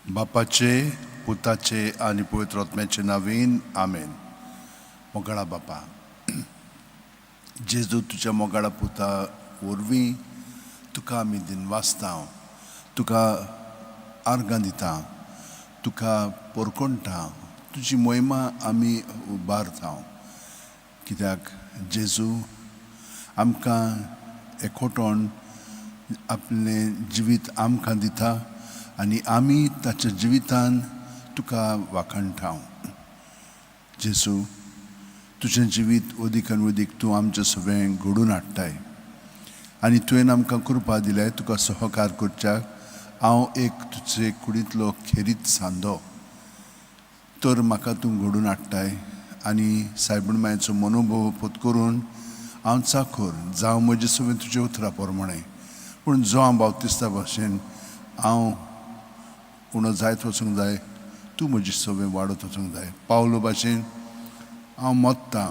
बापाचे पुताचे आनी पवित्र आत्म्याचे नावीन आमेन. मोगाळा बापा, जेजू तुज्या मोगाळा पुता वरवीं तुका आमी दिन वाचता, तुका आर्गां दिता, तुका पोरकोणटा, तुजी मोहिमा आमी उबारता. कित्याक जेजू आमकां एकवटोन आपलें जिवीत आमकां दिता आनी आमी ताच्या जिवितान तुका वाखाणटा. जेजू, तुजें जिवीत अदीक आनी अदीक तूं आमचें सगळें घडोवन हाडटाय आनी तुवें आमकां कृपा दिल्याय तुका सहकार करच्याक. हांव एक तुजे कुडींतलो खेरीत सांदो, तर म्हाका तूं घडोवन हाडटाय आनी सायबीण मायेचो मनोभव पत्करून हांव चाकर जावं म्हजे सगळें तुजे उतरा पोरमणें. पूण जो हांव बावतिस्ता भाशेन हांव उणो जायत वचूंक जाय, तूं म्हजी सवय वाडत वचूंक जाय. पावलो भाशेन हांव मोत्तां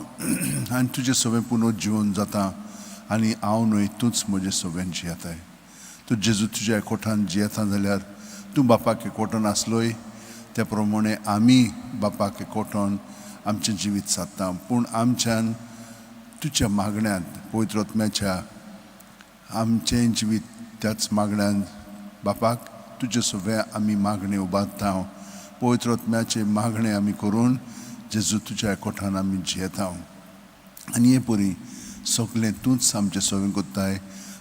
आनी तुजें सवय पुनर्जीवन जाता आनी हांव न्हय तूंच म्हजे सवयेन जियेताय. तूं जेजू तुज्या एकवटान जियेता जाल्यार तूं बापाक एकवटोन आसलोय त्या प्रमाणे आमी बापाक एकवटोन आमचें जिवीत सादता. पूण आमच्यान तुज्या मागण्यांत पवित्र आत्म्याच्या आमचें जिवीत त्याच मागण्यांत बापाक तुजे सगळे आमी मागणे उबारता. पवित्र आत्म्याचे मागणे आमी करून जेजू तुज्या एकवटान आमी जियेता आनी हे परी सगळें तूंच आमचें सगळें कोत्ताय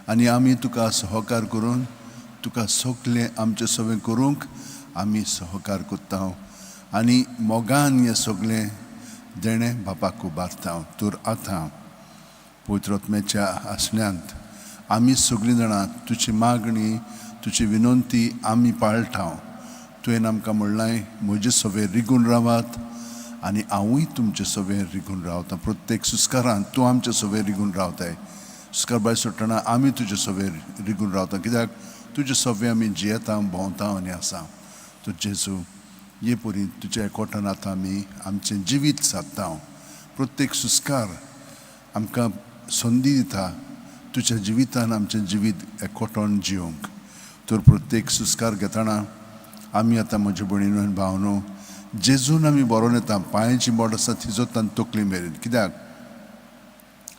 आनी आमी तुका सहकार करून तुका सगळें आमचें सगळें करूंक आमी सहकार कोत्ता आनी मोगान हें सगळें देणें बापाक उबारता. तर आतां पवित्र आत्म्याच्या आसण्यांत आमी सगळीं जाणां तुजी मागणी तुजी विनंती आमी पाळटा. तुवें आमकां म्हणलां म्हजे सगळे रिगून रावात आनी हांवूय तुमचे सगळे रिगून रावता. प्रत्येक सुस्कारांत तूं आमचे सगळे रिगून रावताय. सुस्कार भायर सोडटना आमी तुजे सगळे रिगून रावता, कित्याक तुजे सगळे आमी जियेता, भोंवता आनी आसा. तर जेजू, हे परी तुज्या एकवटान आतां आमी आमचें जिवीत सादता. प्रत्येक सुस्कार आमकां संदी दिता तुज्या जिवितान आमचें जिवीत एकवटोन जियोंक. तर प्रत्येक सुस्कार घेतना आमी आतां म्हज्या भयणीनो आनी भावनो जेजून आमी बरोवन येता. पांयाची बोट आसा तिजोतान तकली मेरेन, कित्याक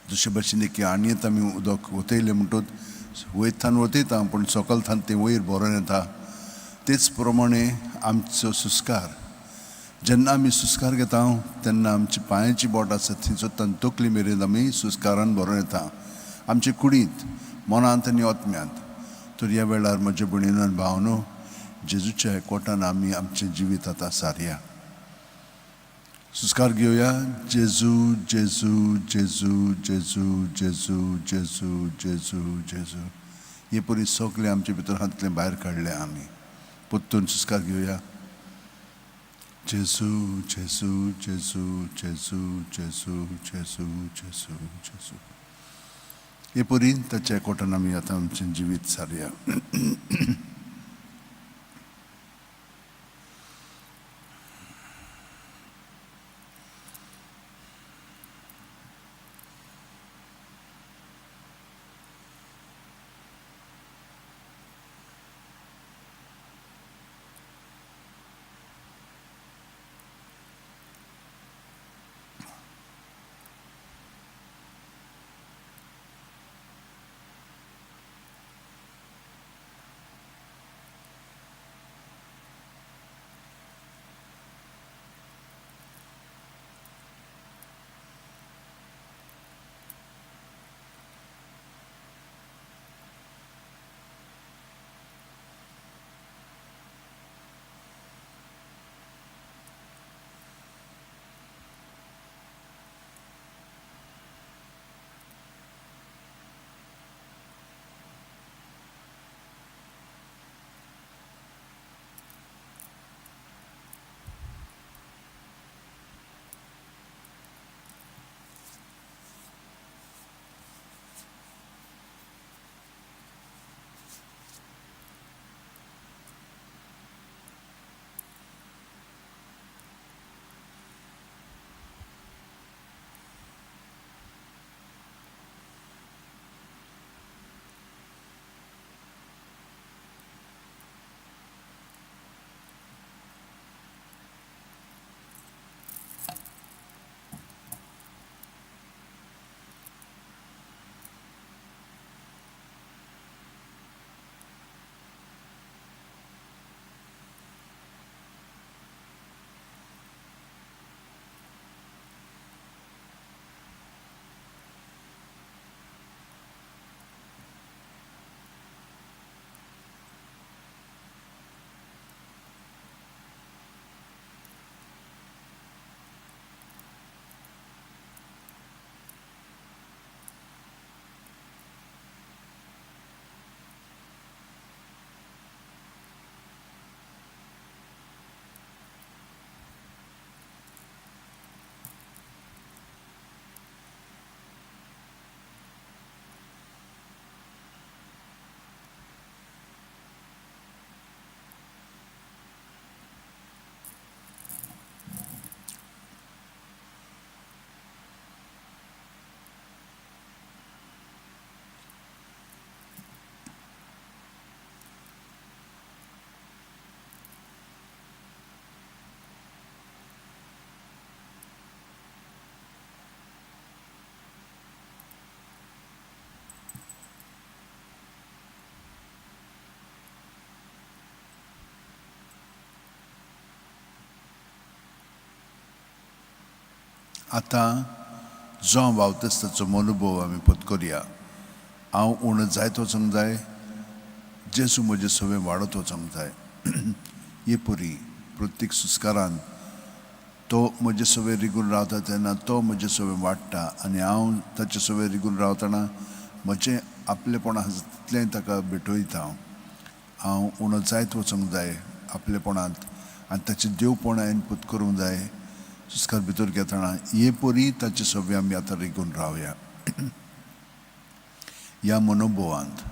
दुसरे भाशेन एक आनी येता आमी उदक वतयलें म्हणटूच वयतान वतयता पूण सकलथान तें वयर बरोवन येता. तेच प्रमाणे आमचो सुस्कार जेन्ना आमी सुस्कार घेता तेन्ना आमची पांयाची बोट आसा तिजोतान तकली मेरेन आमी सुस्कारान बरोवन येता आमचे कुडींत, मनांत आनी आत्म्यांत. तर ह्या वेळार म्हज्या भयणीनो आनी भावनो जेजूच्या एकवटान आमी आमचें जिवीत आतां सारया. सुस्कार घेवया. जेजू जेजू जेजू जेजू जेजू जेजू जेजू जेजू. हे परी सगळें आमचे भितर हातलें भायर काडलें आमी. परतून सुस्कार घेवया. जेजू जेजू जेजू जेजू जेजू जेजू जेजू जेजू. हे परी ताच्या एकवटान आमी आतां आमचें जिवीत सारया. आतां जो हांव वावतस ताचो अनुभव आमी पत्करया. हांव उणो जायत वचोंक जाय, जेजू म्हजे सवय वाडत वचोंक जाय. हे परी प्रत्येक सुस्कारान तो म्हजे सवय रिगून रावता तेन्ना तो म्हजे सवय वाडटा आनी हांव ताचे सवय रिगून रावतना म्हजें आपलेपणां तितलें ताका भेटयता. हांव उणो जायत वचोंक जाय आपलेपणांत आनी ताचें देवपण हांवें पत्करूंक जाय सुस्कार भितर घेतना. हे परी ताचे सवय आमी आतां रिगून रावया. ह्या मनोभवांत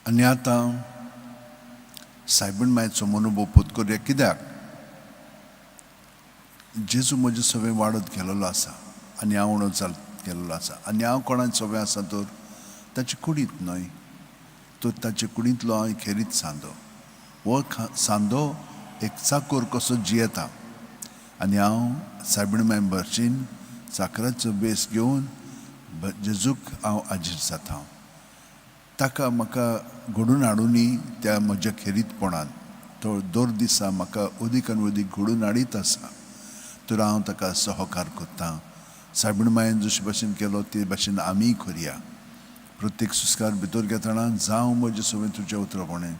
आनी आतां सायबीण मायचो अनुभव पत्करया. कित्याक जेजू म्हजे सवय वाडत गेलोलो आसा आनी हांव उणो जायत गेल्लो आसा आनी हांव कोणाची सवय आसा तर ताची कुडींत न्हय, तर ताचे कुडींतलो हांव खेरीत सांदो. हो सांदो एक चाकर कसो जियेता आनी हांव सायबीण माय भशेन चाकराचो भेस घेवन जेजूक हांव आजीर जाता. ताका म्हाका घडून हाडुनी त्या म्हज्या खेरीतपणान तो दर दिसा म्हाका अदीक आनी अदीक घडून हाडीत आसा, तर हांव ताका सहकार करतां. सायबीण मायेन जशे भाशेन केलो ते भाशेन आमीय करया. प्रत्येक सुस्कार भितर घेतना जावं म्हजे सवय तुज्या उतरपणें,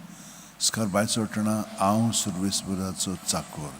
सुस्कार भायर सरतना हांव सर्वेस्पराचो चाकर.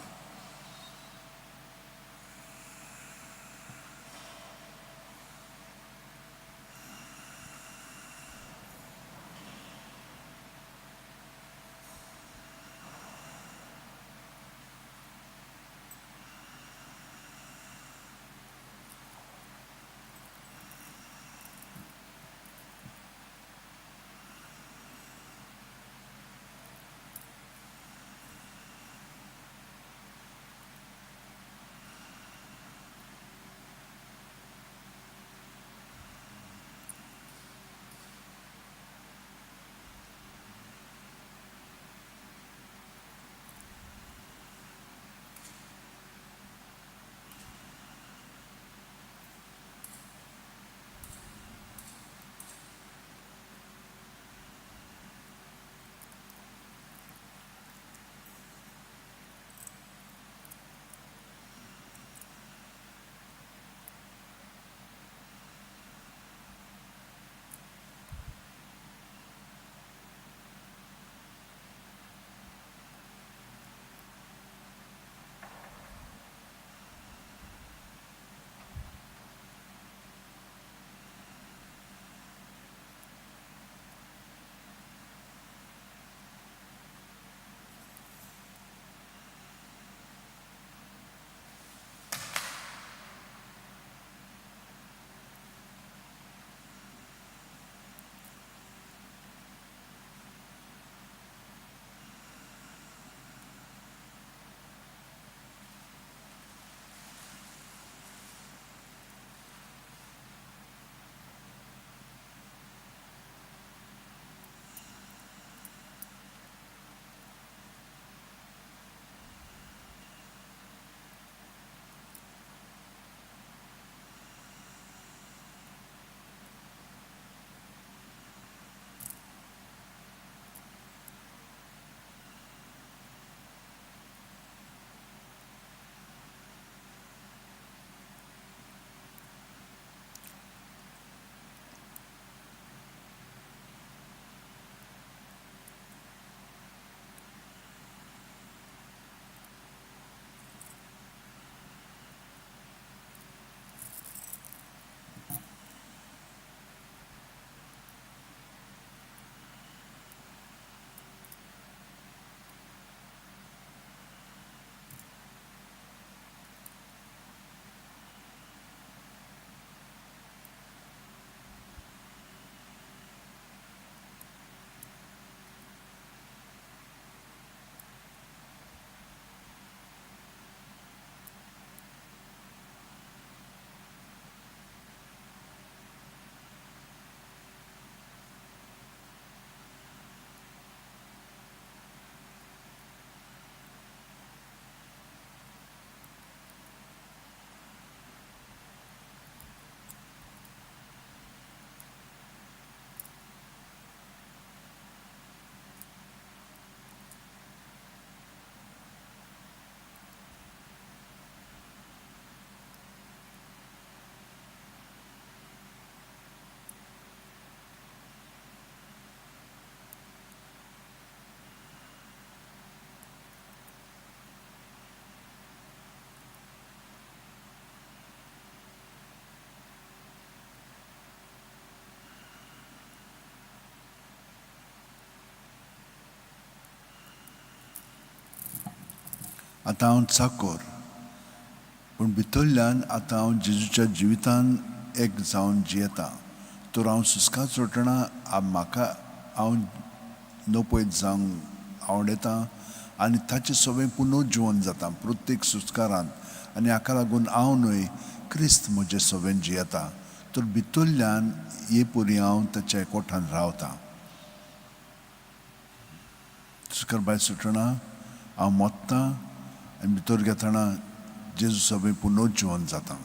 आतां हांव चाकोर, पूण भितरल्यान आतां हांव जेजूच्या जिवितान एक जावन जियेतां. तर हांव सुस्कां चोडटना म्हाका हांव नपयत जावंक आवडटा आनी ताचें सगळें पुनर्जीवन जाता प्रत्येक सुस्कारान. आनी हाका लागून हांव न्हय, क्रिस्त म्हजें सगळें जियेता. तर भितरल्यान हे परी हांव ताच्या एकवटान रावतां. सुस्कार भायर सुटना हांव मोत्तां आनी भितर घेतना जेजू सगळें पुनर्जीवन जाता.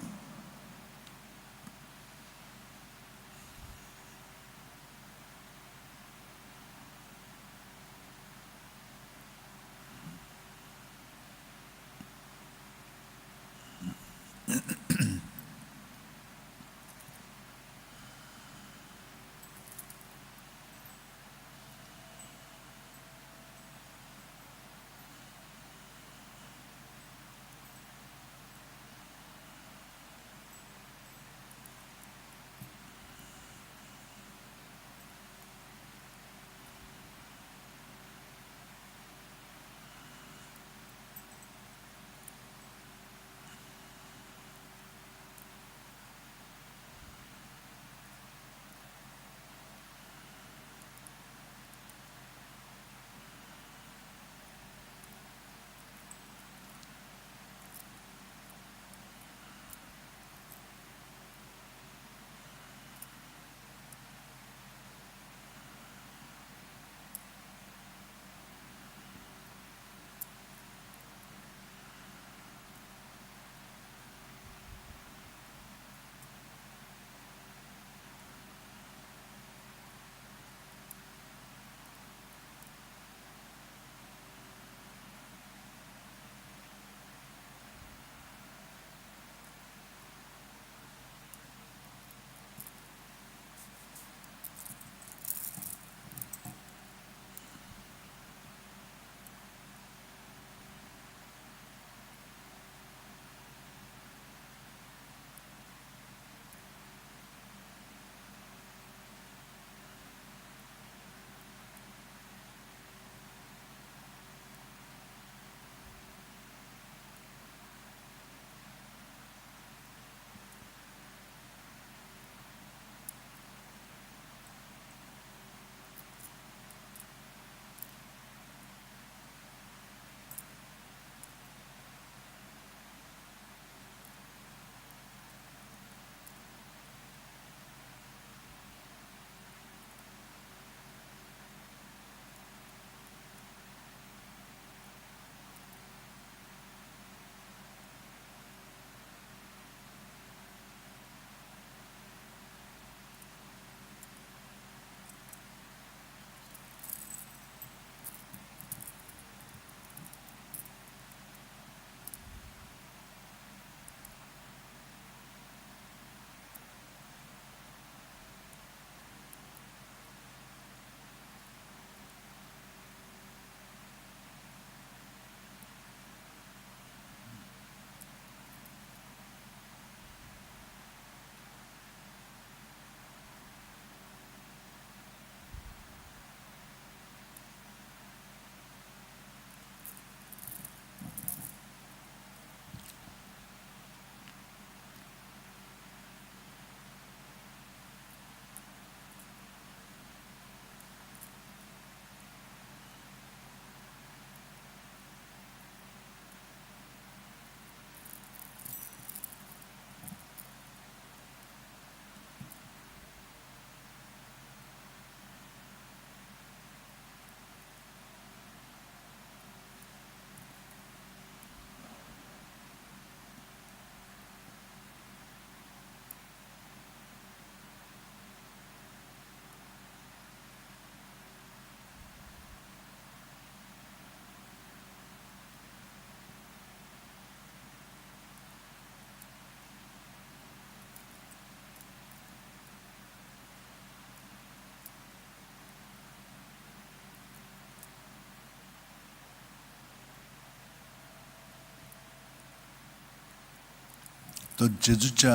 तो जेजूच्या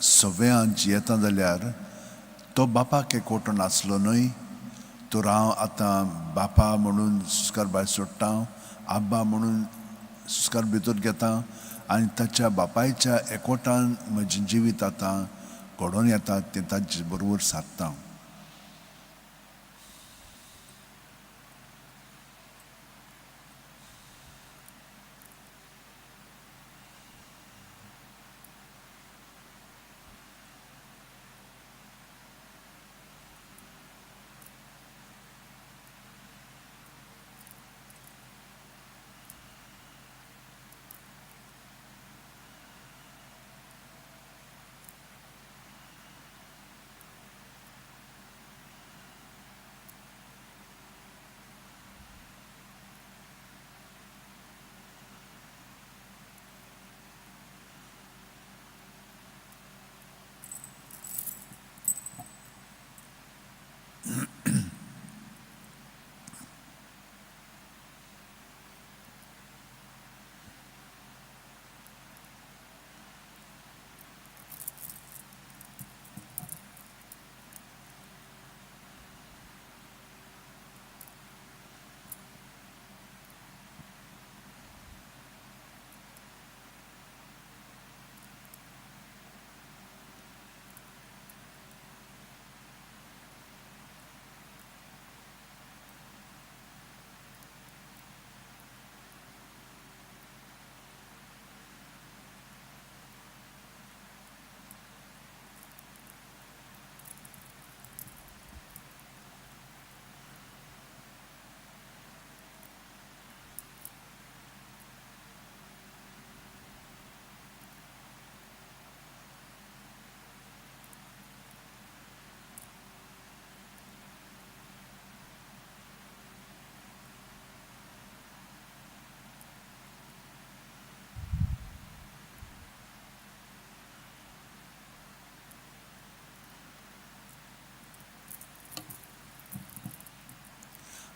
सव्यान जियेता जाल्यार तो बापाक एकवटून आसलो न्हय. तर हांव आतां बापा म्हणून सुस्कार भायर सोडटा, आब्बा म्हणून सुस्कार भितर घेता आनी ताच्या बापायच्या एकवटान म्हजें जिवीत आतां घडोवन येता तें ताचे बरोबर सादता.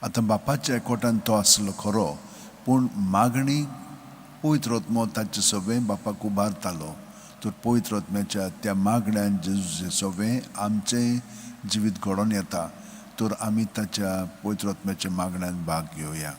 आतां बापाच्या एकवटान तो आसलो खरो, पूण मागणी पवित्र आत्मो ताचे सगळें बापाक उबारतालो. तर पवित्र आत्म्याच्या त्या मागण्यान जेजूचे सगळें आमचें जिवीत घडोवन येता. तर आमी ताच्या पवित्र आत्म्याच्या मागण्यान भाग घेवया.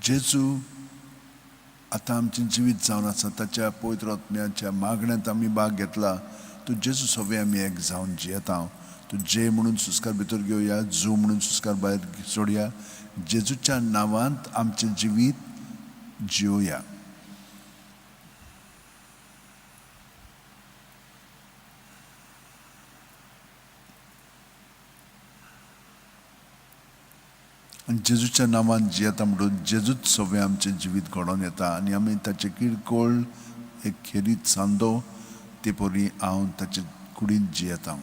जेजू आतां आमचें जिवीत जावन आसा ताच्या पवित्र आत्म्याच्या मागण्यांत आमी भाग घेतला. तूं जेजू सगळें आमी एक जावन जियेता. तूं जे म्हणून सुस्कार भितर घेवया, जू म्हणून सुस्कार भायर सोडया. जेजूच्या नांवांत आमचें जिवीत जियोया. आनी जेजूच्या नांवान जियेता म्हणून जेजूच सगळें आमचें जिवीत घडोवन येता आनी आमी ताचे किरकोळ एक खेरीत सांदो ते परी हांव ताचे कुडींत जियेता.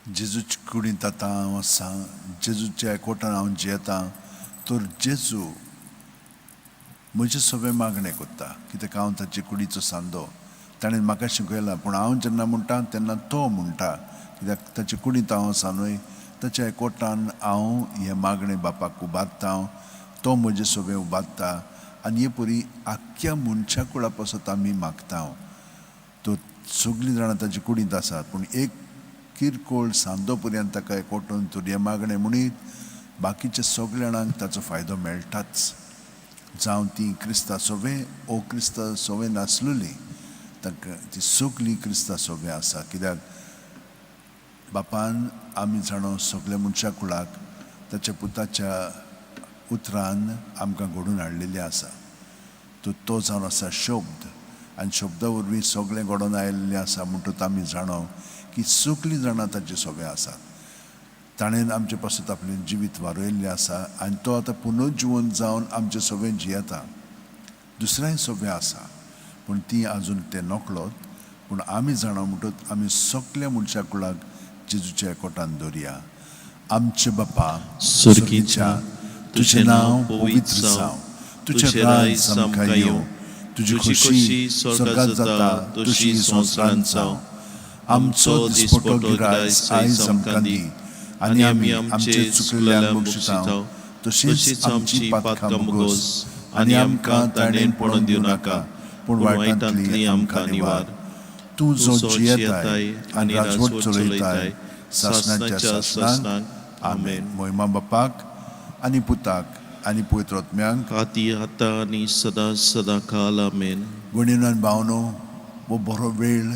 जेजूच्या कुडींत आतां हांव आसां, जेजूच्या एकवटान हांव जियेतां, तर जेजू म्हजे सगळे मागणे कोत्ता, कित्याक हांव ताचे कुडीचो सांदो. ताणें म्हाका शिकयलां, पूण हांव जेन्ना म्हणटा तेन्ना तो म्हणटा, कित्याक ताचे कुडींत हांव आसा न्हय. ताच्या एकवटान हांव हे मागणे बापाक उबारता, तो म्हजे सगळे उबारता, आनी हे परी आख्ख्या मनशा कुळा पासत आमी मागता. तो सगळीं जाणां ताचे कुडींत आसात, पूण एक किरकोळ सांदो पर्यंत ताका एकवटून तर हे मागणे म्हणीत बाकीच्या सगळ्या जाणांक ताचो फायदो मेळटाच. जावं ती क्रिस्तां सगळे ओ क्रिस्तां सगळे नासलेली, ताका ती सगळीं क्रिस्तां सगळे आसा. कित्याक बापान आमी जाणो सगळ्या मनशा कुळाक ताच्या पुताच्या उतरान आमकां घडोवन हाडलेली आसा. तो जावन आसा शब्द, आनी शब्दा वरवीं सगळें घडोवन आयिल्लें आसा. म्हणटूच आमी जाणो की सगळीं जाणां ताचे सगळे आसात. ताणें आमचे पासत आपलें जिवीत वारोयल्लें आसा, आनी तो आतां पुनर्जीवन जावन आमचे सगळें जियेता. दुसऱ्याय सगळे आसा, पूण ती आजून ते नकळोत. पूण आमी जाणा म्हणटूच आमी सगळ्या मनशा कुळाक जेजूच्या एकवटान दवरया. आमचे बापा सुर्गीच्या, तुजें नांव पवित्र जावं, तुजें राज आमकां येवं, तुजी खोशी स्वर्गांत जाता तशी संवसारांत जावं. आमचो दिसपटो गिराय आयज आमकां दी, आनी आमी आमचे चुकलेल्यांक बक्षिसांव, तशींच आमची पातकां बोगोस, आनी आमकां ताणेन पडून दिवं नाका, पूण वायटांतली आमकां निवार. तूं जो जियेताय आनी राजवट चलयताय सासणाच्या सासणांक. आमेन. महिमा बापाक आनी पुताक आनी पवित्र आत्म्यांक, आती आतां आनी सदां सदां काल. आमेन. भयणीन भावनो, वो बरो वेळ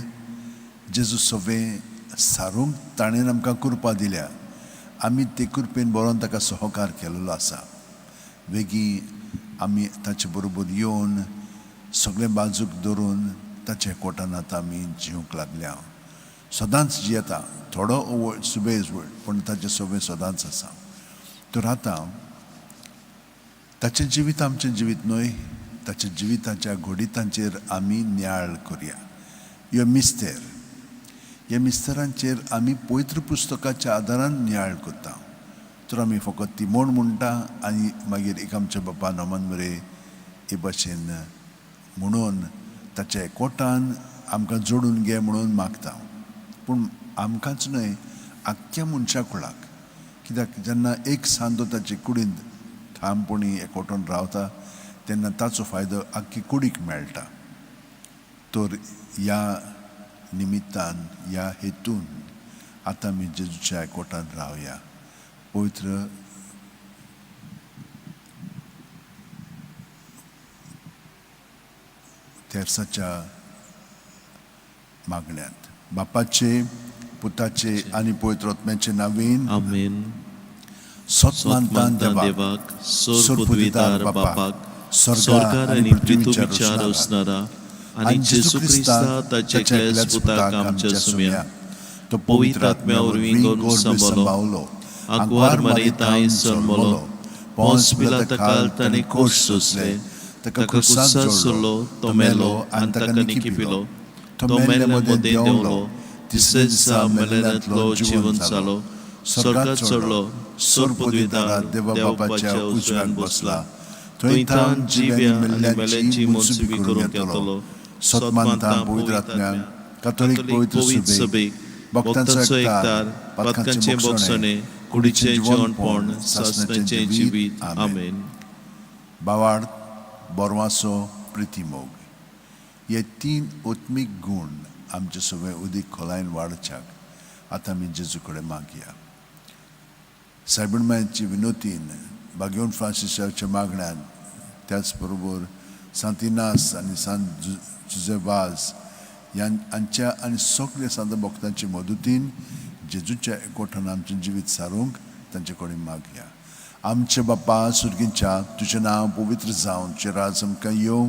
जेजू सगळें सारूंक ताणेन आमकां कृपा दिल्या. आमी ते कृपेन बरोवन ताका सहकार केलेलो आसा. वेगीं आमी ताचे बरोबर येवन सगळें बाजूक धरून ताचे एकवटान आतां आमी जिवंक लागल्या. सदांच जियेता, थोडो सुबेज वेळ, पूण ताचें सगळें सदांच आसा. तर आतां ताचें जिवीत आमचें जिवीत न्हय, ताच्या जिविताच्या घोडितांचेर आमी नियाळ करया. ह्यो मिस्तेर, ह्या मिस्तेरांचेर आमी पवित्र पुस्तकाच्या आदारान नियाळ करता. तर आमी फकत ती म्हण म्हणटा आनी मागीर एक आमच्या बापा नमन मरे हे भाशेन म्हणून ताच्या एकवटान आमकां जोडून घे म्हणून मागता. पूण आमकांच न्हय, आख्ख्या मनशा कुळाक. कित्याक जेन्ना एक सांदो ताचे कुडींत ठामपणी एकवटून रावता तेन्ना ताचो फायदो आख्खी कुडीक मेळटा. तर ह्या निमित्तान, ह्या हेतून आतां आमी जेजूच्या एकवटान रावया. पवित्र तेर्साच्या मागण्यांत बापाचे, पुताचे आनी पवित्र आत्म्याचे नांवेन. आमेन. सोतमानतान देवाक, सोरपुदिदार बापाक, स्वर्गार आनी पृथ्वीचेर रचणारा, आनी जेजू क्रिस्ता ताचे एकल्याच पुताक आमच्या सुम्या, तो पवित्र आत्म्या वरवीं गोड सांबाळलो, आग्वार मारिताय जल्मलो, पोंस पिलाता काल ताणें कोश सोंसले, ताका क्रुसार जोडलो, तो मेलो आनी ताका निखी पिलो, तो मेल्ल्या मदें देंवलो, तिसरे दिसा मेल्ल्यांतलो जिवंत जालो, स्वर्गांत चडलो, सोरपुदिदार देवा बापाच्या उजव्यान बसला, थंय तान जिव्या आनी मेल्ल्यांची मोनसुबी करून घेतलो. सोतमानतां पवित्र आत्म्यांक, कातोलीक पवित्र सभेक, भक्तांचो एकतार, पातकांचे बोगसणे, कुडीचें जेवणपण, सासणाचें जिवीत. आमेन. बावार्द, बोरवासो, प्रितीमोग, हे 3 ओत्मीक गूण आमचे सगळे उदीक खोलायन वाडच्याक आतां आमी जेजू कडेन मागया. सायबणमायची विनोतीन, बागेवन फ्रांसिसाच्या मागण्यान, त्याच बरोबर सांतिनास आनी सांत जुजेबाज हांच्या आनी सगळ्या सांत भक्तांचे मदतीन जेजूच्या एकवटान आमचें जिवीत सारूंक तांचे कडेन मागया. आमचे बापा सुर्गीच्या, तुजें नांव पवित्र जावं, तुजें राज आमकां येवं,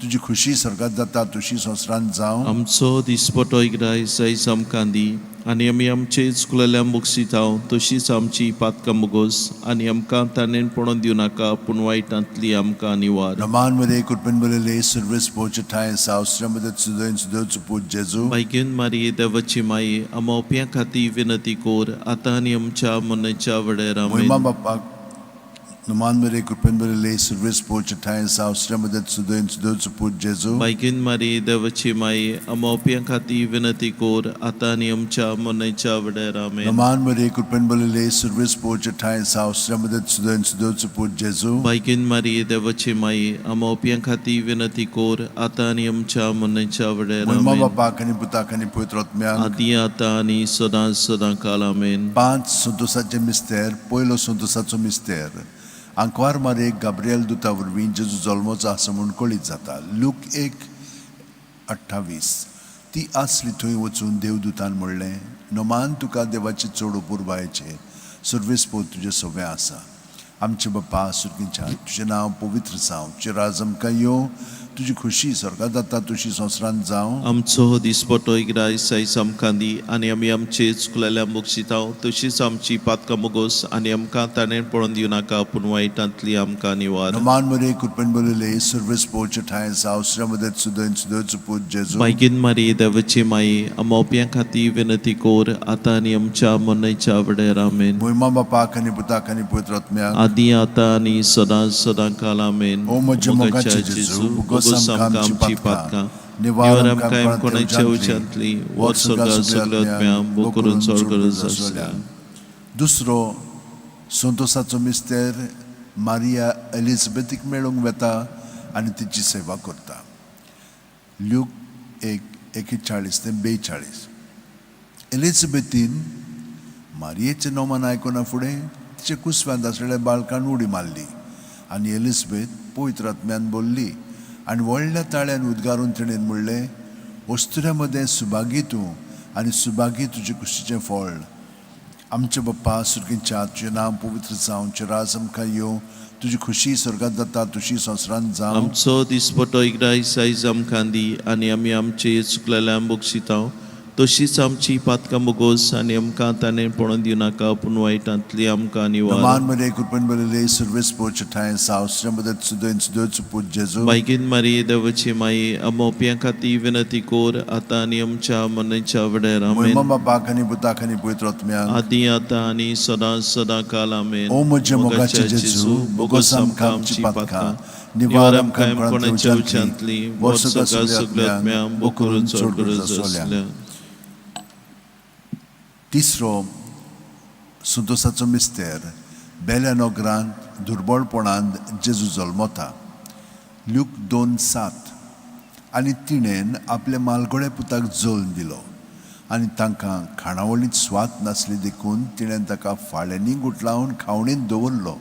तुझी खुशी स्वर्गात जाता तुशी संवसारांत जावं. आमचो दिसपटो इग्रायस आयज आमकां दी आनी आमी आमचे चुकलेल्या मुगसितांव तशीच आमची पातकां मुगोस आनी आमकां ताणेन पडोवन दिवं नाका पूण वायटांतली आमकां निवार. Roman Maria Kurpen Balele Service Pochatai Saustra Mother Sudan Sudots Put Jesu. बायगेन मारी देवाची माये आमोप्यां खातीर विनंती कोर आतां आनी आमच्या मनाच्या वडेर Moima आमेन. Bapak Roman Maria Kurpen Balele Service Pochatai Saustra Mother Sudan Sudots Put Jesu. बायगेन मारी देवाची माये आमोप्यां खातीर विनंती कोर आतां आनी आमच्या मनाच्या वडेर आमेन. Roman Maria Kurpen Balele Service Pochatai Saustra Mother Sudan Sudots Put Jesu. बायगेन मारी देवाची माये आमोप्यां खातीर विनंती कोर आतां आनी आमच्या मनाच्या वडेर Moima amen. Bapak and Putak and Putrotmian. आदी आतां आनी सदां काल आमेन. 5 Suntosaचे मिस्तेर पयलो संतोसाचो मिस्तेर आंकवार मारे गाब्रिएल दुता वरवीं जेजू जल्मोचो आसा म्हूण कळीत जाता. लूक 1:28 ती आसली थंय वचून देवदूतान म्हणलें नोमान तुका देवाचे चड उपुरबायेचे सर्वेस पो तुजे सगळें आसा. आमचे बाप्पा सुर्गीच्या तुजें नांव पवित्र जावं तुजें राज आमकां येवं तुजी खुशी स्वर्गांत जाता तुशी संवसारांत जावं. आमचो दिसपटो इग्रायस आयज आमकां दी आनी आमी आमचे चुकलेल्या मुगसितांव तशीच आमची पातकां मुगोस आनी आमकां ताणें पडोवन दिवं नाका पूण वायटांतली आमकां निवार. नोमान मरे कुरपन बोलले सर्वेस पोचे ठाय सावस्रा मदत सुदन सुदोच पूज जेजू. बायगेन मारी देवाची माये आमोप्यां खातीर विनंती कोर आतां आनी आमच्या मनाच्या वडेर आमेन. मोहिमा बापाक आनी पुताक आनी पवित्र आत्म्याक आदी आतां आनी सदां काल आमेन. ओ म्हज्या मोगाचे जेजू बुगोस आमकां आमची पातकां निवार आमकां कोणाच्या उच्यांतली वर स्वर्गांत सगळ्या आत्म्यां बो करून चड गरज आसल्या. दुसरो संतोसाचो मिस्तेर मारिया एलिझाबेथीक मेळूंक वेता आनी तिची सेवा करता. ल्यूक 1:41-42 एलिझाबेथीन मारियेचें नोमान आयकूना फुडें तिचे कुसव्यांत आसलेल्या बाळकान उडी मारली आनी एलिझाबेथ पवित्र आत्म्यान बोल्ली आनी व्हडल्या ताळ्यान उद्गारून तिणेन म्हणलें वस्तुऱ्या मदें सुभागी तूं आनी सुभागी तुजे कुशीचें फळ. आमचे बाप्पा सुर्गीच्या तुजें नांव पवित्र जावं तुजें राज आमकां येवं तुजी खुशी स्वर्गांत जाता तुशी संवसारांत जावं. आमचो दिसपटो इग्रायस आयज आमकां दी आनी आमी आमचे चुकलेल्या मुगसितांव तशीच आमची पातकां मुगोस आनी आमकां ताणें पडोवन दिवं नाका पूण वायटांतली आमकां निवार. नोमान मरे कुरपन बोलले सर्वेस पोचे ठाय सावस्रा मदत सुदन सुदोच पूज जेजू. बायगेन मारी देवाची माये आमोप्यां खातीर विनंती कोर आतां आनी आमच्या मनाच्या वडेर आमेन. मोहिमा बापाक आनी पुताक आनी पवित्र आत्म्याक आदी आतां आनी सदां काल आमेन. ओ म्हजे मोगाचे जेजू बोगोस आमकां आमची पातकां निवार आमकां कोणाच्या उच्यांतली वर स्वर्गांत सगळ्या आत्म्यां बो करून चड गरज आसल्या. तिसरो संतोसाचो मिस्तेर बेल्या नोगरांत दुर्बळपणांत जेजू जल्मता. ल्यूक 2:7 आनी तिणेन आपल्या मालगोड्या पुताक जल्म दिलो आनी तांकां खाणावळींत स्वाद नासली देखून तिणेन ताका फाळ्यांनी गुटलावन खावणेंत दवरलो.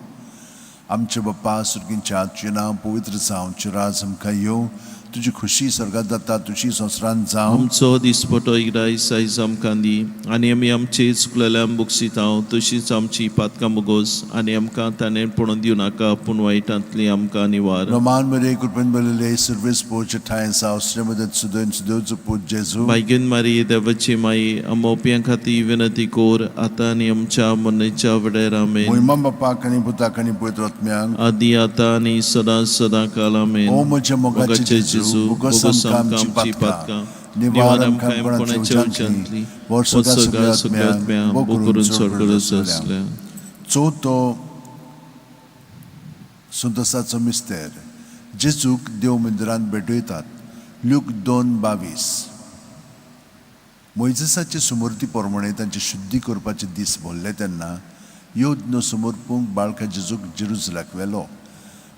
आमचे बाप्पा सुर्गीच्या तुजें नांव पवित्र जावं तुजें राज आमकां येवं तुजी खुशी स्वर्गांत जाता तुजी संवसारांत जावं. आमचो दिसपटो इग्रायस आयज आमकां दी आनी आमी आमचे चुकलेल्या मुगसितांव तशीच आमची पातकां मुगोस आनी आमकां ताणें पडोवन दिवं नाका पूण वायटांतली आमकां निवार. रोमान मरे कुरपन बोलले सर्वेस पोचे ठाय सावस्रा मदत सुदन सुदोच पूज जेजू. बायगेन मारी देवाची माये आमोप्यां खातीर विनंती कोर आतां आनी आमच्या मनाच्या वडेर आमेन. मोहिमा बापाक आनी पुताक आनी पवित्र आत्म्याक आदी आतां आनी सदां काल आमेन. ओ म्हजे मोगाचे जेजू बुगोस आमकां आमची पातकां निवार आमकां कोणाच्या उच्यांतली वर स्वर्गांत सगळ्या आत्म्यां बो करून चड गरज आसल्या. चवथो संतोसाचो मिस्तेर जेजूक देव मंदिरांत भेटयतात. ल्यूक 2:22 मोइजेसाचे सुमर्ती प्रमाणे तांचे शुद्धी करपाचे दीस भरले तेन्ना योद्न समर्पूंक बाळका जेजूक जेरुसलेमाक व्हेलो.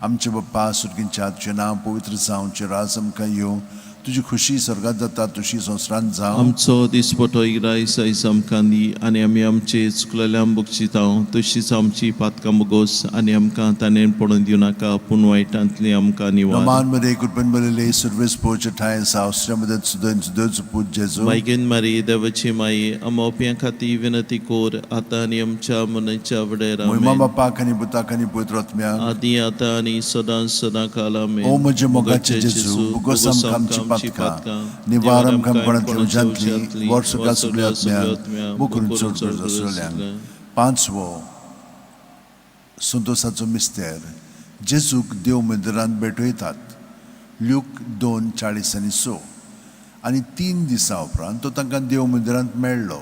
आमचे बाप्पा सुर्गीच्या तुजें नांव पवित्र जावं तुजें राज आमकां येवं तुझी खुशी स्वर्गात जाता तशी संवसारांत जावं. आमचो दिसपटो इरायस आयज आमकां दी आनी आमी आमचे चुकलेल्या बक्षितांव तशीच आमची पातकां मुगोस आनी आमकां ताणें पडून दिवं नाका पूण वायटांतली आमकां निवार. Roman kurban balile service pocha thai saustra madat sudan sudan put jesu. मागीन मारी देवाची माई आमोप्यां खाती विनंती कोर आतां आनी आमच्या मनच्या वडेर Moima आमेन. bapa kani buta kani putrotmya. आदी आतां आनी सदां काल आमेन. O म्हजे मोगाचे जेजू bugosam kamchi patka. Nivaram kam panat jantli वर्षका सुबल्यात्म्या बुकुरून सोडकर जसोल्यान. पांचवो संतोषाचो मिस्तेर जेजूक देव मंदिरांत भेटयतात. ल्यूक 2:40-6 आनी 3 दिसां उपरांत तो तांकां देव मंदिरांत मेळ्ळो.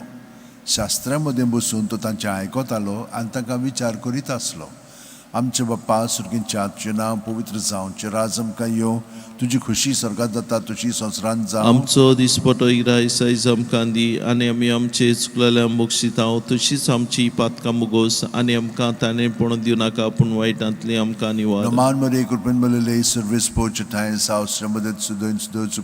शास्त्रां मदें बसून तो तांचें आयकतालो आनी तांकां विचार करीत आसलो. आमचे बाप्पा सुर्गींच्या तुजें नांव पवित्र जावं, तुजें राज आमकां येवं, तुजी खुशी स्वर्गांत जाता तशी संवसारांत जावं. आमचो दिसपटो इरायस आयज आमकां दी आनी आमी आमचे चुकलेल्या बक्षितांव तशीच आमची पातकां मुगोस आनी आमकां ताणें पडून दिवं नाका पूण वायटांतली आमकां निवार. Roman kurban balile service pocha thai saustra madat sudan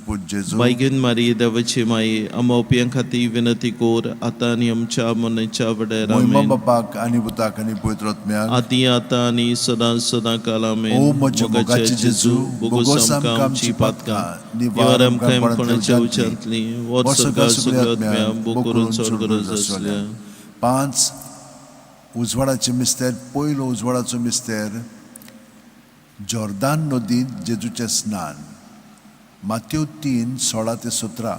put jesu. मागीन मारी देवाची माई आमोप्यां खाती विनंती कोर आतां आनी आमच्या मनच्या वडेर Moima आमेन. bapak ani buta kani putrotmya. आदी आतां आनी सदां काल आमेन. O म्हजे मोगाचे जेजू bugosam kamchi patka. Nivaram kam panat jantli वर्षका सुबल्यात्म्या बुकुरून सोडकर जसोल्या. 5 उजवाडाचे मिस्तेर. पयलो उजवाडाचो मिस्तेर जॉर्दान नदींत जेजूचें स्नान. माथ्यू 3:16-17.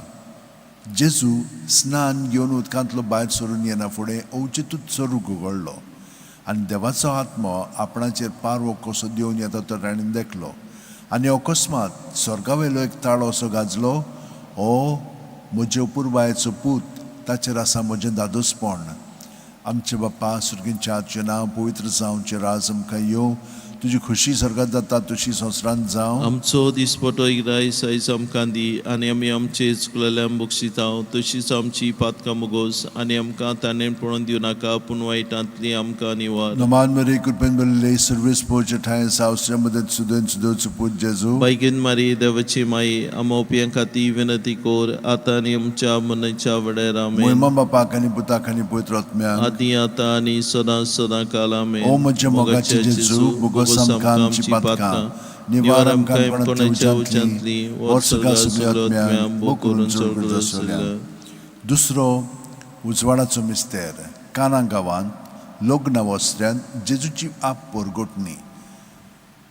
जेजू स्नान घेवन उदकांतलो भायर सरून येना फुडें अवचितूच स्वरूप उगडलो आनी देवाचो आत्मो आपणाचेर पारवो कसो देवन येता तो ताणें देखलो. आनी अकस्मात स्वर्गावेलो एक ताळो असो गाजलो. हो म्हजे अपुरबायेचो पूत, ताचेर आसा म्हजें दादोसपण. आमचे बाप्पा सुर्गींच्या तुजें नांव पवित्र जावं, तुजें राज आमकां येवं, तुजी खुशी स्वर्गांत जाता तशी संवसारांत जावं. आमचो दिसपटो इरायस आयज आमकां दी आनी आमी आमचे चुकलेल्या बक्षितांव तशीच आमची पातकां मुगोस आनी आमकां ताणें पडून दिवं नाका पूण वायटांतली आमकां निवार. Roman kurban balile service pocha thai saustra madat sudan put jesu. मागीन मारी देवाची माई आमोप्यां खाती विनंती कोर आतां आनी आमच्या मनच्या वडेर आमेन. Moima bapa kani buta kani putrotmya. आदी आतां आनी सदां काल आमेन. O म्हजे मोगाचे जेजू bugosam kamchi patka. Nivaram kam panat jantli वर्षका सुबल्यात्म्या बुकुरून सोडकर जसोल्या. दुसरो उजवाडाचो मिस्तेर. काना गांवांत लग्न वस्त्यांत जेजूची आप परगोटणी.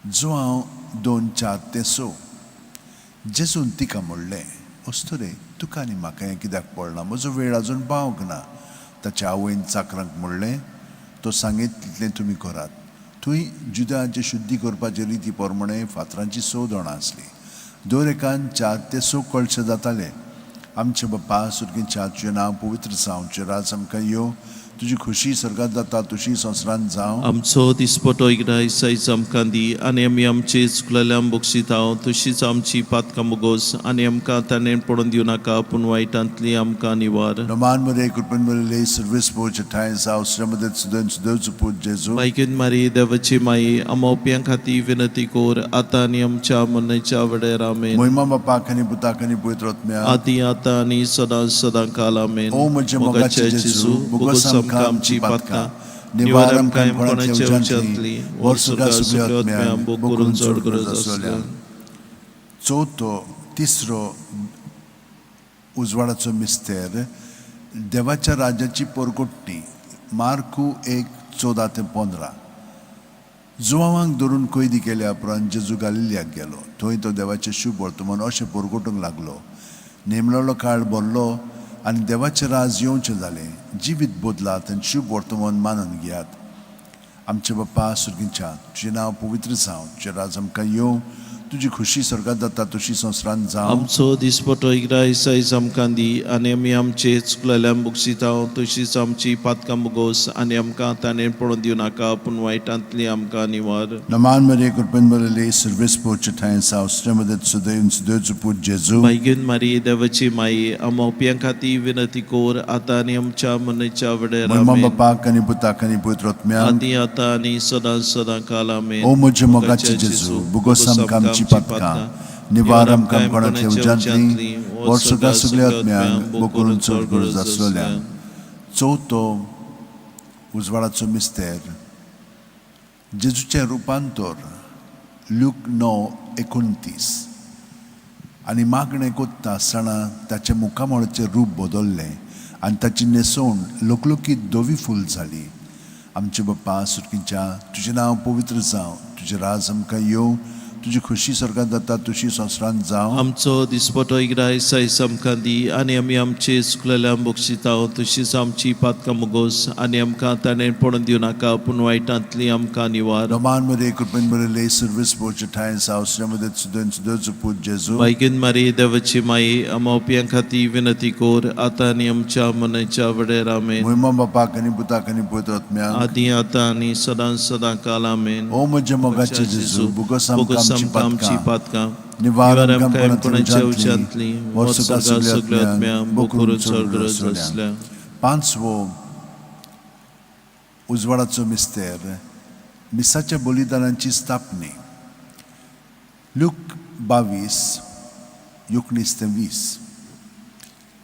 जुआंव 2:4-6. जेजून तिका म्हणलें, अस्तुरे तुका आनी म्हाका हें कित्याक पडना, म्हजो वेळ आजून पावंक ना. ताच्या आवयन चाकरांक म्हणलें, तो सांगीत तितलें तुमी करात. थंय जुदांचे शुद्धी करपाचे रिती प्रमाणे फातरांची 6 दोणां आसलीं. दर एकान 4 ते 6 कळशे जाताले. आमचे बाप्पा सुर्गींच्या तुजें नांव पवित्र जावं, तुजें राज आमकां येवं, तुजी खुशी स्वर्गांत जाता तशी संवसारांत जावं. आमचो दिसपटो इरायस आयज आमकां दी आनी आमी आमचे चुकलेल्या बक्षितांव तशीच आमची पातकां मुगोस आनी आमकां ताणें पडून दिवं नाका पूण वायटांतली आमकां निवार. Roman kurban balile service pocha thai saustra madat sudan put jesu. मागीन मारी देवाची माई आमोप्यां खाती विनंती कोर आतां आनी आमच्या मनच्या वडेर आमेन. Moima bapa kani buta kani putrotmya. आदी आतां आनी सदां काल आमेन. O म्हजे मोगाचे जेजू bugosam आमची पातकां. निवारम kam panat jantli वर्षका सुबल्यात्म्या बुकुरून सोडकर जसोल्या. तिसरो उजवाडाचो मिस्तेर देवाच्या राज्याची परगोटणी. मार्कू 1:14-15. जुआवांक धरून कैदी केल्या उपरांत जेजू गालिल्याक गेलो. थंय तो देवाचें शुभ वर्तमान अशें परगोटूंक लागलो. नेमलेलो काळ भरलो आनी देवाचें राज येवचें जालें. जिवीत बदलात आनी शुभ वर्तमान मानून घेयात. आमचे बाप्पा सुर्गींच्या तुजें नांव पवित्र जावं, तुजें राज आमकां येवं, तुजी खुशी स्वर्गांत जाता तशी संवसारांत जावं. आमचो दिसपटो इरायस आयज आमकां दी आनी आमी आमचे चुकलेल्या बक्षितांव तशीच आमची पातकां मुगोस आनी आमकां ताणें पडून दिवं नाका पूण वायटांतली आमकां निवार. Roman kurban balile service pocha thai saustra madat sudan put jesu. मागीन मारी देवाची माई आमोप्यां खाती विनंती कोर आतां आनी आमच्या मनच्या वडेर Moima आमेन. bapa kani buta kani putrotmya. आदी आतां आनी सदां काल आमेन. O म्हजे मोगाचे जेजू bugosam kamchi patka. निवार आमकां कोणाचे उज्यांतली वर्सुका सगळ्या आत्म्यांक बोकरून चड गरज आसलेल्यान चवथो उजवाडाचो मिस्तेर जेजूचें रुपांतर लूक 9:29 आनी मागणें कोत्ता आसतना ताचे मुखामळाचें रूप बदल्लें आनी ताची न्हेसोवन लोकलोकीत धवी फूल जाली. आमचे बाप्पा सुर्गीच्या तुजें नांव पवित्र जावं, तुजें राज आमकां येवं, तुजी खुशी स्वर्गांत जाता तशी संवसारांत जावं. आमचो दिसपटो इग्राय सायज आमकां दी आनी आमी आमचे चुकलेल्या बक्षितांव तशीच आमची पातकां मुगोस आनी आमकां ताणें पडून दिवं नाका पूण वायटांतली आमकां निवार. रोमान मध्ये कृपेन बरयले सर्वीस पोवचे ठाय सावसऱ्यामध्ये सुद्दांचो पूत जेजू बायगीन मारी देवाची माई आमोप्यां खातीर विनती कोर आतां आनी आमच्या मनाच्या वडेर आमेन. मोहिमा बापाक आनी पुताक आनी पवित्र आत्म्याक आदी आतां आनी सदां काल आमेन. ओ म्हज्या मोगाचे जेजू बुगोस आमकां आमची पातकां निवार आमकां कोणाच्या उच्यांतली वर्सुका सगळ्या आत्म्यांक बोकरून चड गरज आसल्या. पांचवो उजवाडाचो मिस्तेर मिसाच्या बलिदानांची स्थापनी लूक 22:19-20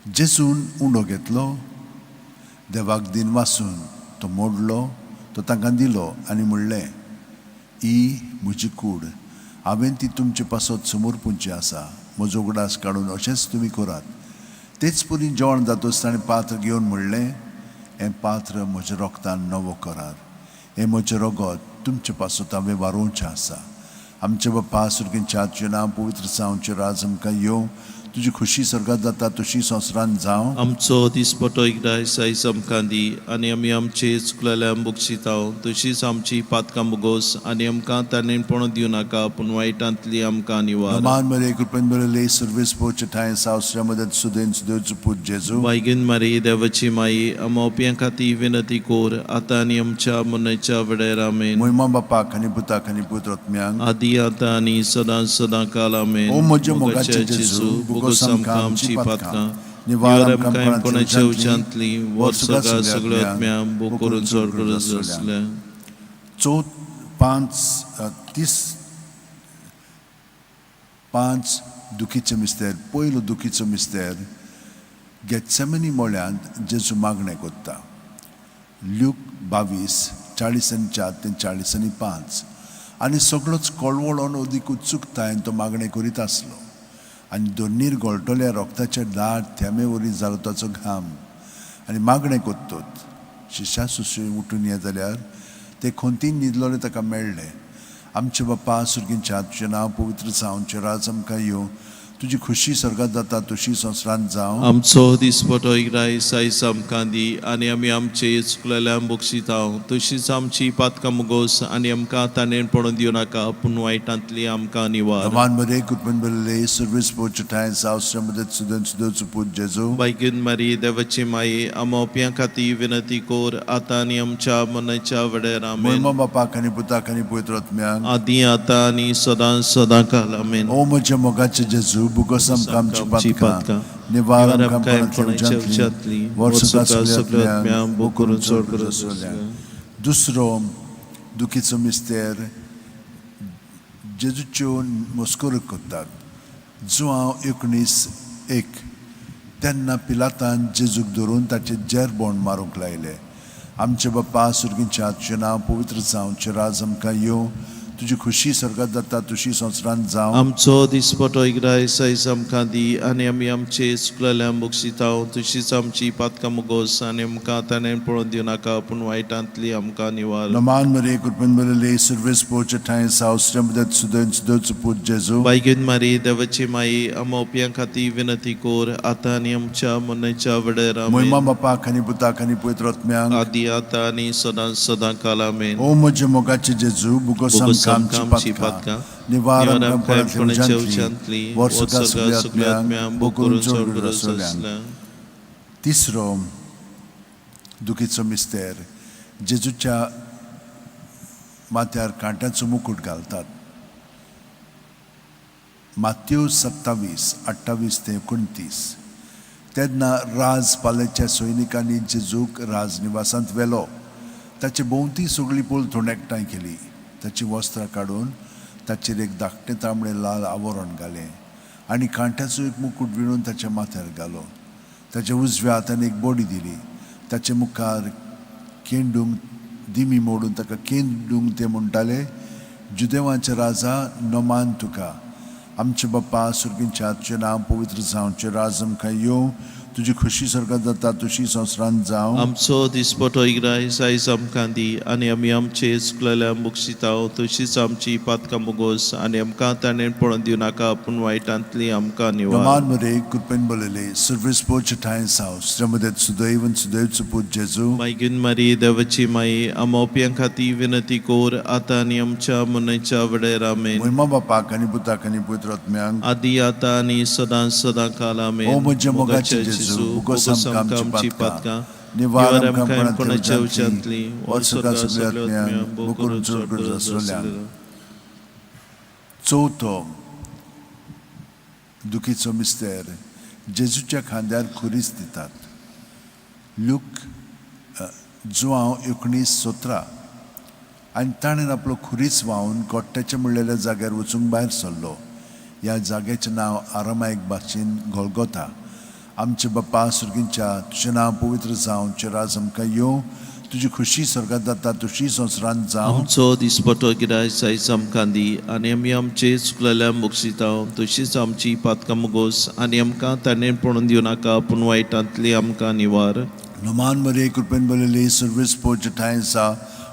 जेजून उंडो घेतलो, देवाक दिन वासून तो मोडलो, तो तांकां दिलो आनी म्हणलें, ही म्हजी कूड, हांवें ती तुमचे पासत समोर पुंची आसा, म्हजो उगडास काडून अशेंच तुमी करात. तेच परी जेवण जातच ताणें पात्र घेवन म्हणलें, हें पात्र म्हज्या रोगतान नवो करार, हें म्हजें रगत तुमचे पासत हांवें वारोवचें आसा. आमचे बाप्पा सुर्गीच्या तुजें नांव पवित्र जावं, तुजें राज आमकां येवं, तुजी खुशी स्वर्गांत जाता तशी संवसारांत जावं. आमचो दिसपटो इग्राय सायज आमकां दी आनी आमी आमचे चुकलेल्या बक्षितांव तशीच आमची पातकां मुगोस आनी आमकां ताणें पडून दिवं नाका पूण वायटांतली आमकां निवार. रोमान मध्ये कृपेन बरयले सर्वीस पोवचे ठाय सावसऱ्यामध्ये सुद्दांचो पूत जेजू बायगीन मारी देवाची माई आमोप्यां खातीर विनती कोर आतां आनी आमच्या मनाच्या वडेर आमेन. मोहिमा बापाक आनी पुताक आनी पवित्र आत्म्यांक आदी आतां आनी सदां काल आमेन. ओ म्हज्या मोगाचे जेजू बोगोस आमकां आमची पातकां निवार आमकां कोणाच्या उच्यांतली वर्सुका सगळ्या आत्म्यांक बोकरून चड गरज आसल्या. पांच दुखीचे मिस्तेर पयलो दुखीचो मिस्तेर गेत्सेमनी मोळ्यांत जेजू मागणें कोत्ता. लूक 22:40-45 आनी सगळोच कळवळोन ओदीक उत्सुकतायेन तो मागणें करीत आसलो आनी दोनीर गळटल्या रोगताचे दाट थेंबे वरी जालो ताचो घाम आनी मागणें कोत्तोत. शिश्या सुशे उठून ये जाल्यार ते खोंतीन न्हिदलोले ताका मेळ्ळे. आमचे बाप्पा सुर्गीच्या तुजें नांव पवित्र जावं, तुजें राज आमकां येवं, तुजी खुशी स्वर्गांत जाता तशी संवसारांत जावं. आमचो दिसपटो इग्राय सायज आमकां दी आनी आमी आमचे चुकलेल्या बक्षितांव तशीच आमची पातकां मुगोस आनी आमकां ताणें पडून दिवं नाका पूण वायटांतली आमकां निवार. रोमान मध्ये कृपेन बरयले सर्वीस पोवचे ठाय सावसऱ्यामध्ये सुद्दांचो पूत जेजू बायगीन मारी देवाची माई आमोप्यां खातीर विनती कोर आतां आनी आमच्या मनाच्या वडेर आमेन. मोहिमा बापाक आनी पुताक आनी पवित्र आत्म्यांक आदी आतां आनी सदां काल आमेन. ओ म्हज्या मोगाचे जेजू बुगोस आमकां आमची पातकां निवार आमकां कोणाच्या उच्यांतली वर्सुका सगळ्या आत्म्यांक बोकरून चड गरज आसल्या. दुसरो दुखीचो मिस्तेर जेजूच्यो मस्कोऱ्यो करतात. जुआंव 19:1 तेन्ना पिलातान जेजूक धरून ताचे जेरबोण मारूंक लायले. आमचे बाप्पा सुर्गीच्या तुजें नांव पवित्र जावं, तुजें राज आमकां येवं, तुजी खुशी स्वर्गांत जाता तशी संवसारांत जावं. आमचो दिसपटो इग्राय सायज आमकां दी आनी आमी आमचे चुकलेल्या बक्षितांव तशीच आमची पातकां मुगोस आनी आमकां ताणें पळोवन दिवं नाका पूण वायटांतली आमकां निवार. रोमान मध्ये कृपेन बरयले सर्वीस पोवचे ठाय सावसऱ्यामध्ये सुद्दांचो पूत जेजू बायगीन मारी देवाची माई आमोप्यां खातीर विनती कोर आतां आनी आमच्या मनाच्या वडेर आमेन. मोहिमा बापाक आनी पुताक आनी पवित्र आत्म्यांक आदी आतां आनी सदां काल आमेन. ओ म्हजे मोगाचे जेजू बुगोस आमकां आमची पातकां निवार आमकां कोणाच्या उच्यांतली वर्सुका सगळ्या आत्म्यांक बोकरून चड गरज आसल्या. तिसरो दुखीचो मिस्तेर जेजूच्या माथ्यार कांट्याचो मुकुट घालतात. मात्यो 27:28-29 तेन्ना राजपालेच्या सैनिकांनी जेजूक राजनिवासांत व्हेलो. ताचे भोंवती सगळी पोल थोंड एकठांय केली. ताची वस्त्रां काडून ताचेर एक धाकटें तांबडें लाल आवरण घालें आनी कांट्याचो एक मुकूट विणून ताच्या माथ्यार घालो. ताच्या उजव्या हातान एक बॉडी दिली. ताचे मुखार केंडूंग दिमी मोडून ताका केंडूंग ते म्हणटाले, जुदेवांचे राजा नोमान तुका. आमचे बाप्पा सुर्गींच्या तुजें नांव पवित्र जावं, तुजें राज आमकां येवं, तुजी खुशी स्वर्गात जाता तशी संवसारांत जावं. आमचो दिसपटो इग्रायस आयज आमकां दी आनी आमी आमचे चुकलेल्या मुगशिताव तशीच आमची पातकां मुगोस आनी आमकां ताणें पळोवन दिवं नाका पूण वायटांतली आमकां निवार. नोमान मरे कृपेन बोलले सर्वीस पोच ठायस हांव श्रमदेत सुदैवन सुदैवचो पूत जेजू. मागीन मारी देवाची माई आमोप्यां खातीर विनंती कोर आतां आनी आमच्या मनयच्या वेळार आमेन. मोहिमा बापाक आनी पुताक आनी पवित्र आत्म्यांक आदी आतां आनी सदां काल आमेन. ओ म्हज्या मोगाचे जेजू, बुगोस आमकां आमची पातकां निवार आमकां कोणाच्या कोणाच्या उच्यांतली वर्सुका सगळ्या आत्म्यांक बुकरून चड करून आसलेल्या. चवथो दुखीचो मिस्तेर जेजूच्या खांद्यार खुरीस दितात. लूक जुवांव 19:17 आनी ताणें आपलो खुरीस व्हांवन गोठ्याच्या म्हणलेल्या जाग्यार वचूंक भायर सरलो. ह्या जाग्याचें नांव आरामायक भाशेन गोलगोथा. आमचे बाप्पा सुर्गींच्या तुजें नांव पवित्र जावं, तुजें राज आमकां येवं, तुजी खुशी स्वर्गात जाता तशी संवसारांत जावं. आमचो दिसपटो गिरायस आयज आमकां दी आनी आमी आमचे चुकलेल्या मुगशिताव तशीच आमची पातकां मुगोस आनी आमकां ताणें पळोवन दिवं नाका पूण वायटांतली आमकां निवार. नोमान मरे कृपेन बोलले सर्वीस पोच ठायसा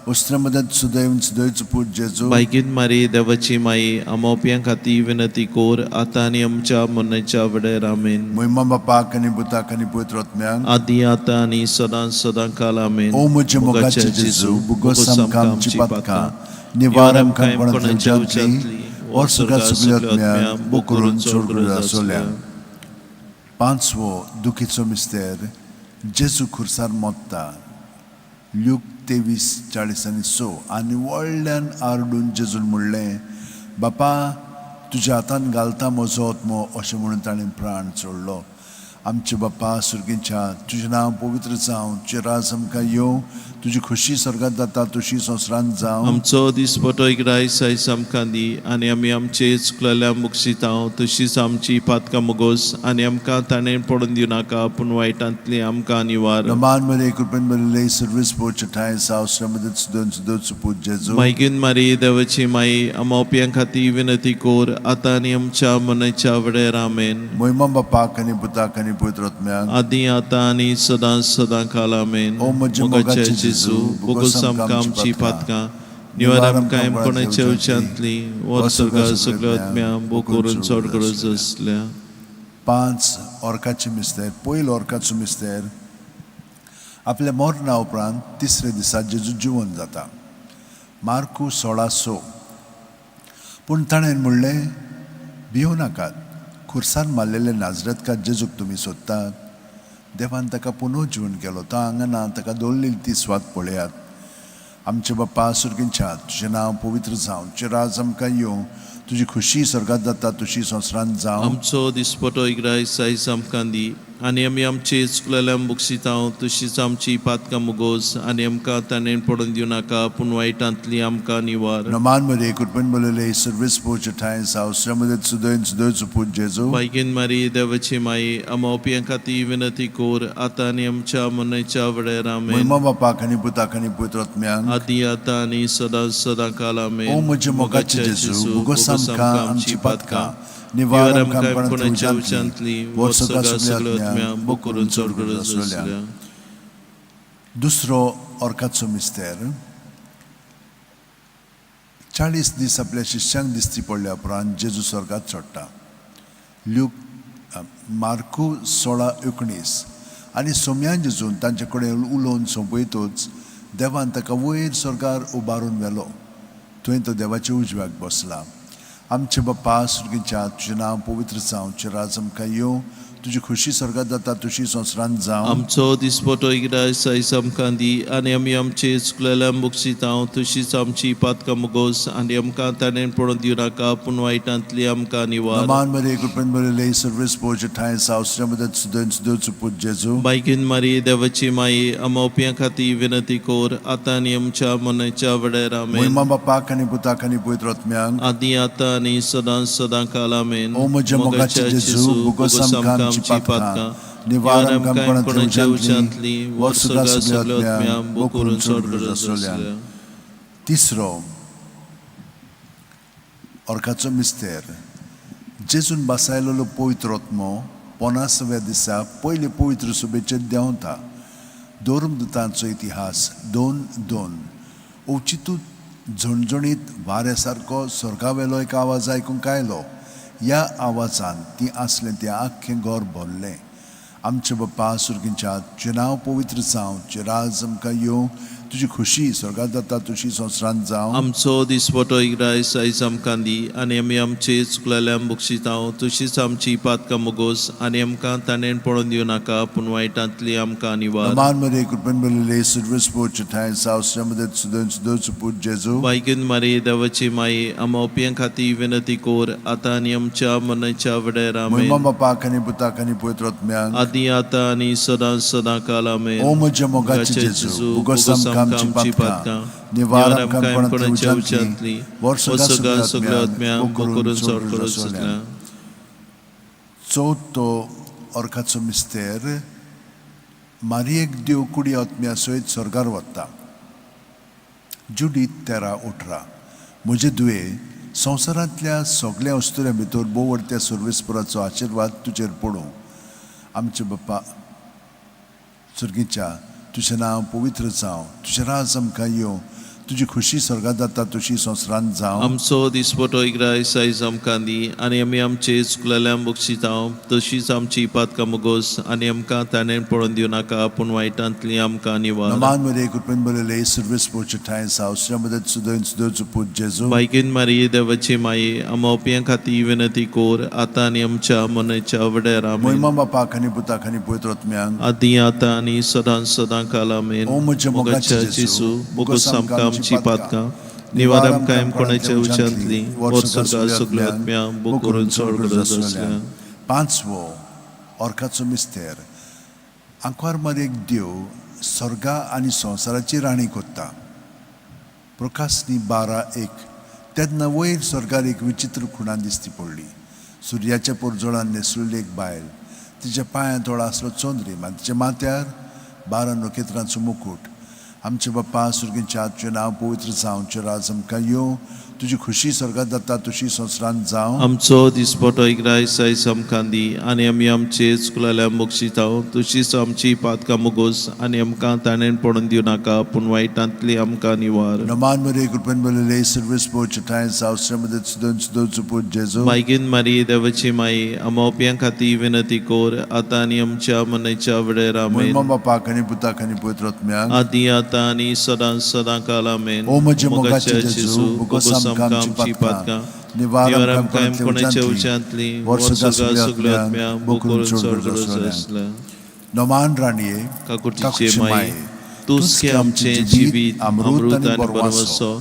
उस्त्रमदत सुदैवन सुदैवचो पूत जेजू. बायगीन मारी देवाची माई आमोप्यां खातीर विनंती कोर आतां आनी आमच्या मनयच्या वेळार आमेन. मोहिमा बापाक आनी पुताक आनी पवित्र आत्म्यांक आदी आतां आनी सदां काल आमेन. ओ म्हजे मोगाचे जेजू, बुगोस आमकां आमची पातकां निवार आमकां कोणाच्या उच्यांतली वर्सुका सगळ्या आत्म्यांक बुकरून चड करून आसलेल्या. पांचवो दुखीचो मिस्तेर जेजू खुर्सार मोत्ता. लूक 23:40 आनी व्हडल्यान आरडून जेजून म्हणलें, बापा तुज्या हातान घालता म्हजो आत्मो अशें म्हणून ताणें प्राण सोडलो. आमचे बाप्पा सुर्गींच्या तुजें नांव पवित्र जावं, तुजें राज आमकां येवं, तुजी खुशी स्वर्गात जाता तशी संवसारांत जावं. आमचो दिसपटो इग्रायस आयज आमकां दी आनी आमी आमचे चुकलेल्या मुगशिताव तशीच आमची पातकां मुगोस आनी आमकां ताणें पडून दिवं नाका पूण वायटांतली आमकां निवार. नमान मध्ये कृपेन बोलले सर्वीस पोच ठायस हांव श्रमदेत सुदैवचो पूत जेजू. मागीन मारी देवाची माई आमोप्यां खातीर विनंती कोर आतां आनी आमच्या मनयच्या वेळार आमेन. मोहिमा बापाक आनी पुताक आनी पवित्र आत्म्यांक आदी आतां आनी सदां काल आमेन. ओ म्हजे मोगाचे जेजू, बुगोस आमकां आमची पातकां निवार आमकां कोणाच्या उच्यांतली वर्सुका सगळ्या आत्म्यांक बुकरून चड करून आसल्या. 5 ओर्काचे मिस्तेर. पयलो ओर्काचो मिस्तेर आपल्या मरणा उपरांत तिसरे दिसा जेजू जिवन जाता. मार्कू 16:6 पूण ताणें म्हणलें, भियो नाकात, खुर्सार मारलेले नाजरेतकार जेजूक तुमी सोदतात. देवान ताका पुनर्जीवन केलो, तो हांगा ना, ताका दवरलेली ती स्वात पळयात. आमचे बाप्पा सुर्गींच्या तुजें नांव पवित्र जावं, तुजें राज आमकां येवं, तुजी खुशी स्वर्गात जाता तशी संवसारांत जावं. आमचो दिसपटो इग्रायस आयज आमकां दी आनी आमी आमचे चुकलेल्या मुगशिताव तशीच आमची पातकां मुगोस आनी आमकां ताणें पडून दिवं नाका पूण वायटांतली आमकां निवार. नमान मध्ये कृपेन बोलले सर्वीस पोच ठायस हांव श्रमदेत सुदैवचो पूत जेजू. बायगीन मारी देवाची माई आमोप्यां खातीर विनंती कोर आतां आनी आमच्या मनयच्या वेळार आमेन. मोहिमा बापाक आनी पुताक आनी पवित्र आत्म्यांक आदी आतां आनी सदां काल आमेन. ओ म्हजे मोगाचे जेजू, बुगोस आमकां आमची पातकां निवार आमकां कोणाच्या उच्यांतली वर्सुका सगळ्या आत्म्यांक बुकरून चड करून आसलेल्या. दुसरो ओर्काचो मिस्तेर 40 दीस आपल्या शिश्यांक दिसती पडल्या उपरांत जेजू स्वर्गात चडटा. मार्कू 16:19 आनी सोम्यान जेजून तांचे कडेन उलोवन सोंपयतूच देवान ताका वयर स्वर्गार उबारून व्हेलो. थंय तो देवाच्या उजव्याक बसला. आमचे बाप्पा सुर्गींच्या तुजें नांव पवित्र जावं, तुजें राज आमकां येवं, तुझी खुशी स्वर्गात जाता तशी संवसारांत जावं. आमचो दिसपटो इगडाय सायज आमकां दी आनी आमी आमचे चुकलेल्या बुकशितांव तशीच आमची पातकां मुगोस आनी आमकां ताणें पडून दिवं नाका पूण वायटांतली आमकां निवार. Naman Maria Kupen Maria service Boja Tain South Ramadan Sudan Sudan Put Jesu. बायकीन मारी देवाची माई आमोप्यां खाती विनंती कोर आतां आनी आमच्या मनाच्या वडेर आमेन. Moima Bapakani Putakani Putrotmiang. आदी आतां आनी सदां सदां काल आमेन. O Moja Mogacha Jesu, Bugosam Kam Chipatka, Nivaram Kam कोणाच्या Panatli, उच्चांतली वर्सगा सगळ्यात्म्या बोकुरून सोडकर असल्या. Tisro Orkacho Mister. Jesun Basailolo Poitrotmo, Ponasavia Disa, Poile Poitru Subecet Deonta, Dorum Dutancho Itihas, Don. Uchitu झणझणीत वाऱ्यासारको स्वर्गावेलो एक आवाज आयकूंक आयलो. ह्या आवाजान ती आसलें तें आख्खें घर भरलें. आमचे बाप्पा सुर्गींच्या तुजें नांव पवित्र जावं, तुजें राज आमकां येवं, तुजी खुशी स्वर्गांत जाता तशी संवसारांत जावं. आमचो दिसपटो इगडाय सायज आमकां दी आनी आमी आमचे चुकलेल्या बुकशितांव तशीच आमची पातकां मुगोस आनी आमकां ताणें पडून दिवं नाका पूण वायटांतली आमकां निवार. Naman Maria Kupen Maria service Boja Tain South Ramadan Sudan Put Jesu. बायकीन मारी देवाची माई आमोप्यां खाती विनंती कोर आतां आनी आमच्या मनाच्या वडेर आमेन. Moima Bapakani Putakani Putrotmiang. आदी आतां आनी सदां सदां काल आमेन. O Moja Mogacha Jesu, Bugosam Kam Chipatka, Nivaram Kam कोणाच्या Panatli, उच्चांतली वर्सगा सगळ्या सगळ्यात्म्या बोकुरून सोडकर असल्या. Soto Orkacho Mister. Mariek Dio Kudi Atmia Soit Sorgar Vata. Judith Terra Utra. Muje Due, संवसारांतल्या सगळ्या वस्तुऱ्यां भितर बोवडत्या सर्वेस्पराचो आशिर्वाद तुजेर पडूं. आमचे बाप्पा सुर्गीच्या तुजें नांव पवित्र जावं, तुजें राज आमकां येवं, तुजी खुशी स्वर्गांत जाता तशी संवसारांत जावं. आमचो दिसपटो इगडाय सायज आमकां दी आनी आमी आमचे चुकलेल्या बुकशितांव तशीच आमची पातकां मुगोस आनी आमकां ताणें पडून दिवं नाका पूण वायटांतली आमकां निवार. Naman Maria Kupen Maria service Boja Tain South Ramadan Sudan Put Jesu. बायकीन मारी देवाची माई आमोप्यां खाती विनंती कोर आतां आनी आमच्या मनाच्या वडेर आमेन. Moima Bapakani Putakani Putrotmiang. आदी आतां आनी सदां सदां काल आमेन. O Moja मोगाच्या जेसू बोगोसाम आमची पातकां निवारम कायम कोणाच्या उच्चांतली वर्सगा सगळ्यात्म्या बोकुरून सोडकर असल्या. पांचवो Orkacho Mister. Ankwar Mariek Dio स्वर्गा आनी संवसाराची राणी कोत्ता. प्रकाशनी 12:1. तेन्ना वयर स्वर्गार एक विचित्र खुणां दिश्टी पडली. सुर्याच्या पोरजोळान न्हेसलेली एक बायल. तिच्या पांयां तोळा आसलो चोंदरी आनी तिच्या माथ्यार 12 नखेत्रांचो मुकुट. आमचे बाप्पा सुर्गीच्या तुजें नांव पवित्र जावं, तुजें राज आमकां येवं, तुजी खुशी स्वर्गांत जाता तशी संवसारांत जावं. आमचो दिसपटो इगडाय सायज आमकां दी आनी आमी आमचे चुकलेल्या बुकशितांव तशीच आमची पातकां मुगोस आनी आमकां ताणें पडून दिवं नाका पूण वायटांतली आमकां निवार. Naman Maria Kupen Maria service Boja Tain South Ramadan Sudan Put Jesu. बायकीन मारी देवाची माई आमोप्यां खाती विनंती कोर आतां आनी आमच्या मनाच्या वडेर आमेन. Moima Bapakani Putakani Putrotmiang. आदी आतां आनी सदां सदां काल आमेन. O Moja Mogacha Jesu, Bugosam Kam Chipatka, Nivaram Kam कोणाच्या उच्चांतली वर्सगा सगळ्यात्म्या बोकुरून सोडकर असल्या. Naman Raniye, काकुटीचे माये तूच के आमचे जिवीत अमृत आनी बरवसो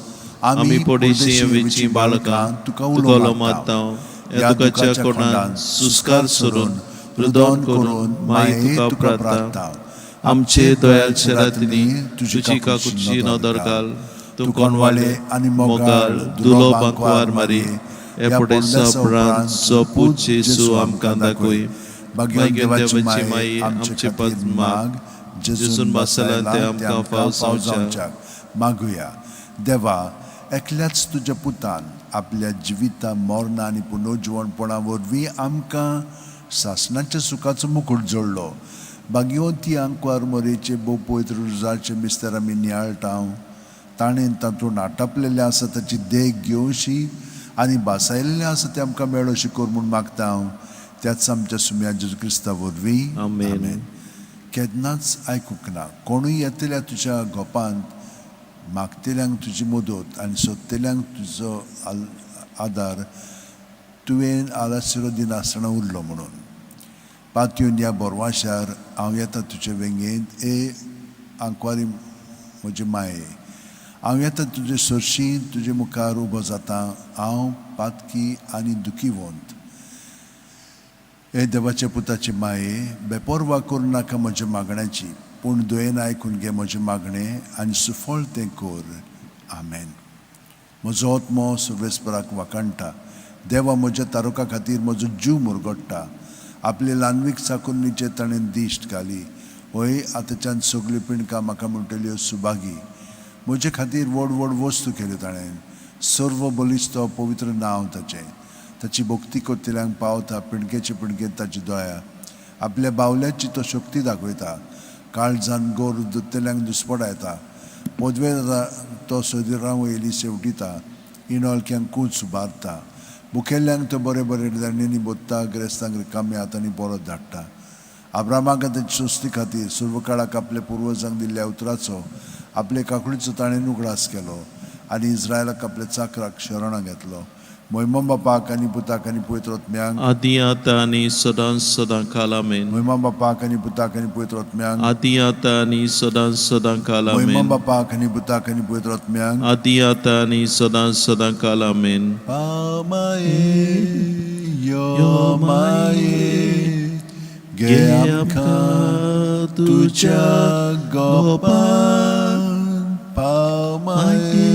आमी पोडेची वेची बाळकां तुका उलो मारतां. ह्या दुखाच्या कोणान सुस्कार सरून रुदन करून माये तुका प्रार्थना. आमचे दोयालचे रातनी तुजी काकुटची नदर घाल. तूं कोणवाले आनी मोगाळ दुलो बांकवार मारी हे पडेचा प्राण जो पूत जेसू आमकां दाखोय. भाग्यवान देवाची माई आमचे पद माग जेसून बासला ते आमकां फाव जावच्या. मागुया. देवा, एकल्याच तुज्या पुतान आपल्या जिविता मरणा आनी पुनर्जीवनपणा वरवीं आमकां सासणाच्या सुखाचो मुकुट जोडलो. भाग्यवान ती आंकवार मोरेचे भोव पवित्र रुजाचे मिस्तर आमी नियाळटाव. ताणें तातूंत आटापलेले आसा ताची देख घेवशी आनी बासायल्लें आसा तें आमकां मेळोशी कर म्हूण मागता हांव. त्याच आमच्या सुम्या जेजू क्रिस्ता वरवीं आमेन. केन्नाच आयकूंक ना. कोणूय येतल्या तुज्या गोपांत मागतेल्यांक तुजी मदत आनी सोदतेल्यांक तुजो आदार तुवें आलाशिरो दिनासतना उरलो म्हणून. पातयून या बोरवाशार हांव येता तुजे वेंगेंत ए आंकवारी म्हजे माये, हांव येता तुजे सरशी तुजे मुखार उबो जाता, हांव पातकी आनी दुखीवंत. हे देवाचे पुताचे माये, बेपरवा करूं नाका म्हज्या मागण्याची, पूण दुयेन आयकून घे म्हजें मागणें आनी सुफळ तें कर. आमेन. म्हजो आत्मो सर्वेस्पराक वाकणटा. देवा म्हज्या तारुका खातीर म्हजो जीव मुरगोडटा. आपले ल्हानवीक साकुन्नीचे ताणें दिश्ट घाली. होय, आतांच्यान सगळ्यो पिणकां म्हाका म्हणटल्यो सुभागी. म्हजे खातीर व्हड व्हड वस्तू केल्यो ताणें. सर्व बलिश्त पवित्र नांव ताचें. ताची भक्ती करतल्यांक पावता पिणकेचे पिणकेंत ताची दया. आपल्या बावल्याची तो शक्ती दाखयता. काळजान गोर दुत्तल्यांक दुस्पटा येता. पदवेर तो सोदिरां वयली शेवटिता. इणोळक्यांक कूच सुबारता. मुखेल्ल्यांक तो बरे बरे दंडेनी बोदता. गिरेस्तांक रिकाम्या हातांनी परत धाडटा. अब्रामाक ताचे सुस्ती खातीर सर्व काळाक आपल्या पुर्वजांक दिल्ल्या उतराचो आपले काकुळीचो ताणें उगडास केलो आनी इस्रायलाक आपल्या चाकराक शरणां घेतलो. मोहिमा बापाक आनी पुताक आनी पवित्र आत्म्यांक, आदी आता आनी सदां सदां काल आमेन. मोहिमा बापाक आनी पुताक आनी पवित्र आत्म्यांक, आदी आता आनी सदां सदां काल मोहिमा आमेन. बापाक आनी पुताक आनी पवित्र आत्म्यांक, आदी आता आनी सदां सदां काल आमेन. पामाये यो माये गे आमकां तुज्या गोपान. पामाये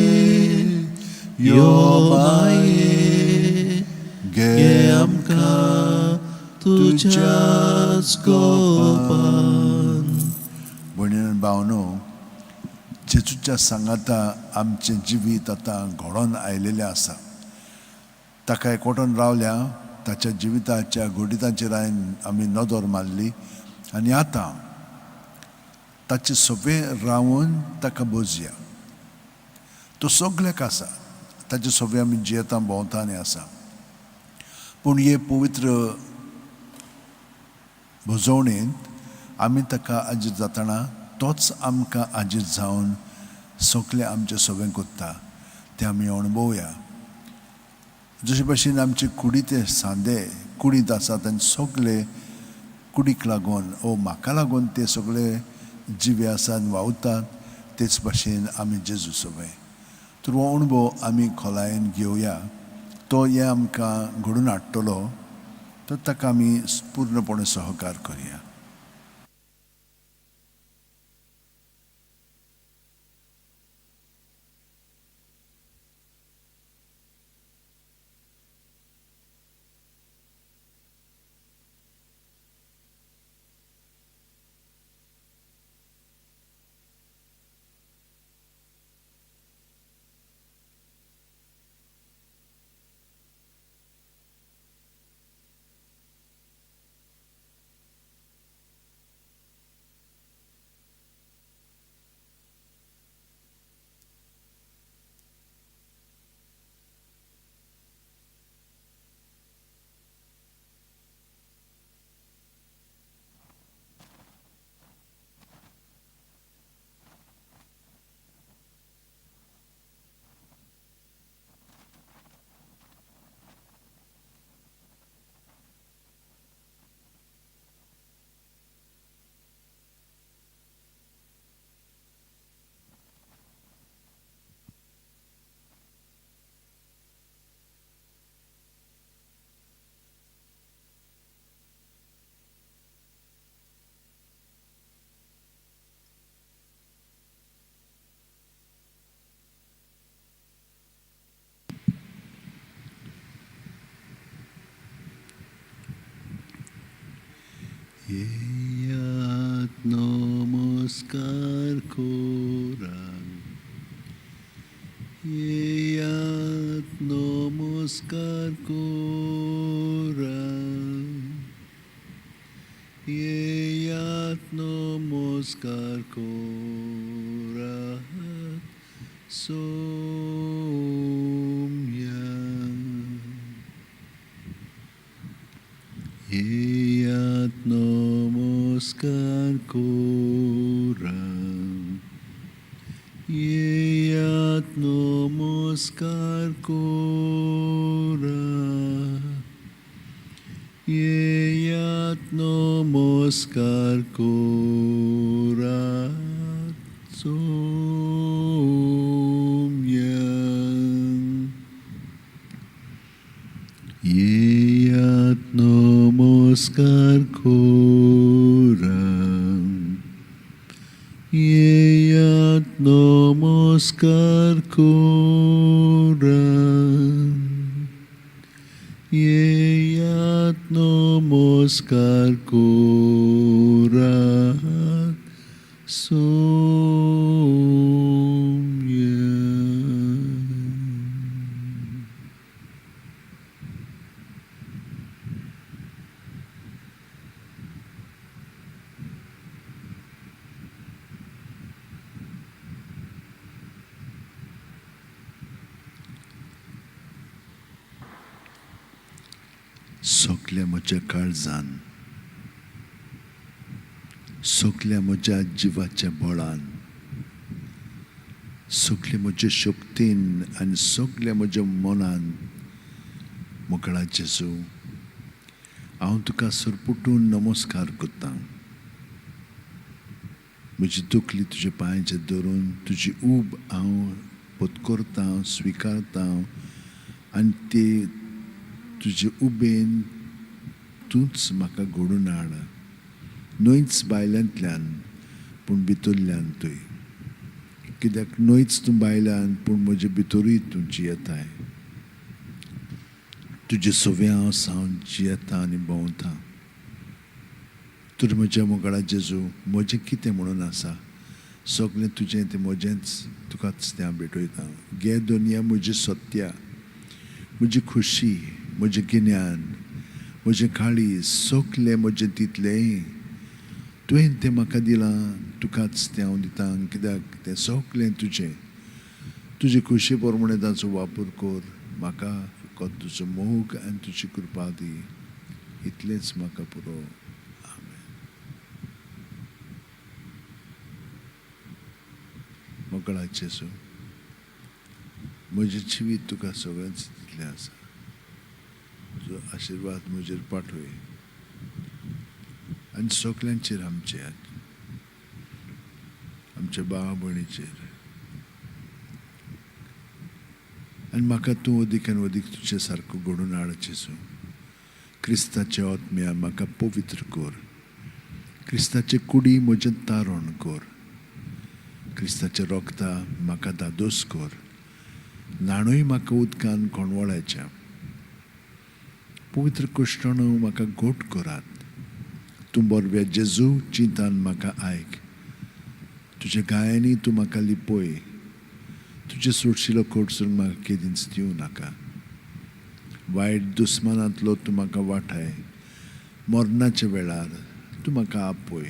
यो माये गे आमकां तुज्याच गोपान. भयणीन भावनो, जेजूच्या सांगाता आमचें जिवीत आतां घडोवन आयलेलें आसा. ताका एकवटून रावल्या, ताच्या जिविताच्या घोडितांचेर आमी नदर मारली आनी आतां ताचे सोबे रावून ताका बोजया. तो सगळ्याक आसा. ताचे सोबे आमी जियेता भोंवता आनी आसा. पूण हे पवित्र भोजवणेंत आमी ताका आजीर जातना तोच आमकां आजीर जावन सगळे आमचे सोबें कोत्ता. तें आमी अणभवया. जशे भाशेन आमचे कुडीते सांदे कुडीत आसात आनी सगळे कुडीक लागून म्हाका लागून ते सगळे जिवे आसात व्हांवतात, तेच भाशेन आमी जेजू सोबे. तर हो अणभव आमी खोलायेन घेवया. तो हे आमकां घडोवन हाडटलो, तर ताका आमी पूर्णपणे सहकार करया. येयात नमस्कार कोरा, येयात नमस्कार कोरा, येयात नमस्कार कोरा सोम्या. येयात नमस्कार कोरा, येयात नमस्कार कोरा, येयात नमस्कार कोरात सोम्यं येयात नमस्कार कोरां येयात नमस्कार कोरां येयात नमस्कार कोरात सोम्यं सोगल्या म्हज्या काळजान सोगल्या म्हज्या जिवाच्या बळान सोगल्या म्हज्या शक्तीन आनी सोगल्या म्हज्या मनान मोकळा जेजू हांव तुका सरपुटून नमस्कार करतां म्हजी तकली तुज्या पांयाचेर धरून तुजी ऊब हांव पत्करतां स्विकारतां आनी ती तुजे उबेन तूंच म्हाका घडोवन हाड न्हयच भायल्यांतल्यान पूण भितरल्यान तुय कित्याक न्हयच तूं भायल्यान पूण म्हजे भितरूय तूं जियेताय तुजे सव्या हांव जियेतां आनी भोंवतां तर म्हज्या मोगाळा जेजू म्हजें कितें म्हणून आसा सगळें तुजें तें म्हजेंच तुकाच तें हांव भेटयतां गे दुनिया म्हजी सत्या म्हजी खुशी म्हजें गिन्यान म्हजें काळीज सगलें म्हजें तितलेंय तुवें तें म्हाका दिलां तुकाच तें हांव दितां कित्याक तें सगलें तुजें तुजे खुशी प्रमाणें ताचो वापर कर म्हाका फकत तुजो मोग आनी तुजी कृपा दी इतलेंच म्हाका पुरो आमेन मोकळा जेजू म्हजें जिवीत तुका सगळेंच दितलें आसा तुजो आशिर्वाद म्हजेर पाठय आनी सगल्यांचेर आमच्या भावा भयणीचेर आनी म्हाका तूं अदीक आनी अदीक तुजे सारको घडोवन हाड जेजू क्रिस्ताच्या आत्म्यान म्हाका पवित्र कर क्रिस्ताचे कुडी म्हजें तारण कर क्रिस्ताच्या रोगता म्हाका दादोस कर न्हाणूय म्हाका उदकान कोणवळ्याच्या पवित्र कश्टाणू म्हाका घोट करात तूं बरव्या जेजू चिंतान म्हाका आयक तुज्या गायांनी तूं म्हाका लिपय तुजे सोडशिलो कडसून म्हाका केदींच दिवं नाका वायट दुस्मानांतलो तूं म्हाका वाटाय मरणाच्या वेळार तूं म्हाका आपय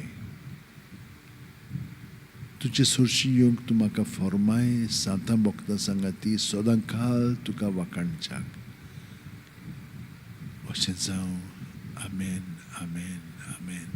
तुजे सोडशी येवंक तूं म्हाका फरमाय सांतां भक्तां सांगाती सदां काल तुका वाखाणच्याक अशें जावं आमेन आमेन आमेन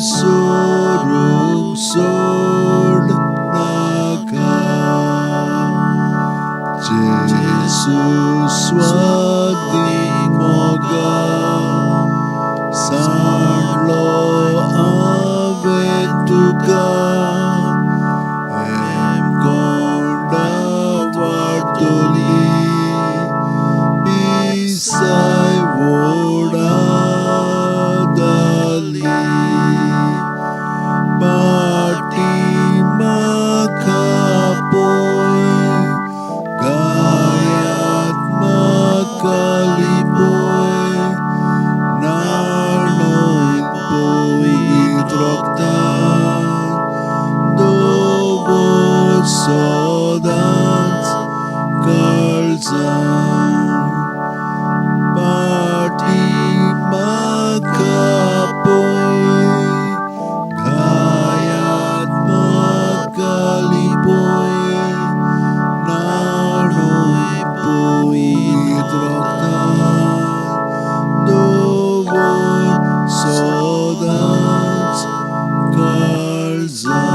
सोरूंक सोडनाका जेसू स्वादीक मोगा सांडलो हांवें तुका हेम कोंडा वाटोली Isai vodadali Bati makapoi Gayat makalipoi Narnoit poitroktan Dovot sodans kalzan Party makapoi Gayat makalipoi Naroy poitroktan Dovot sodans kalzan.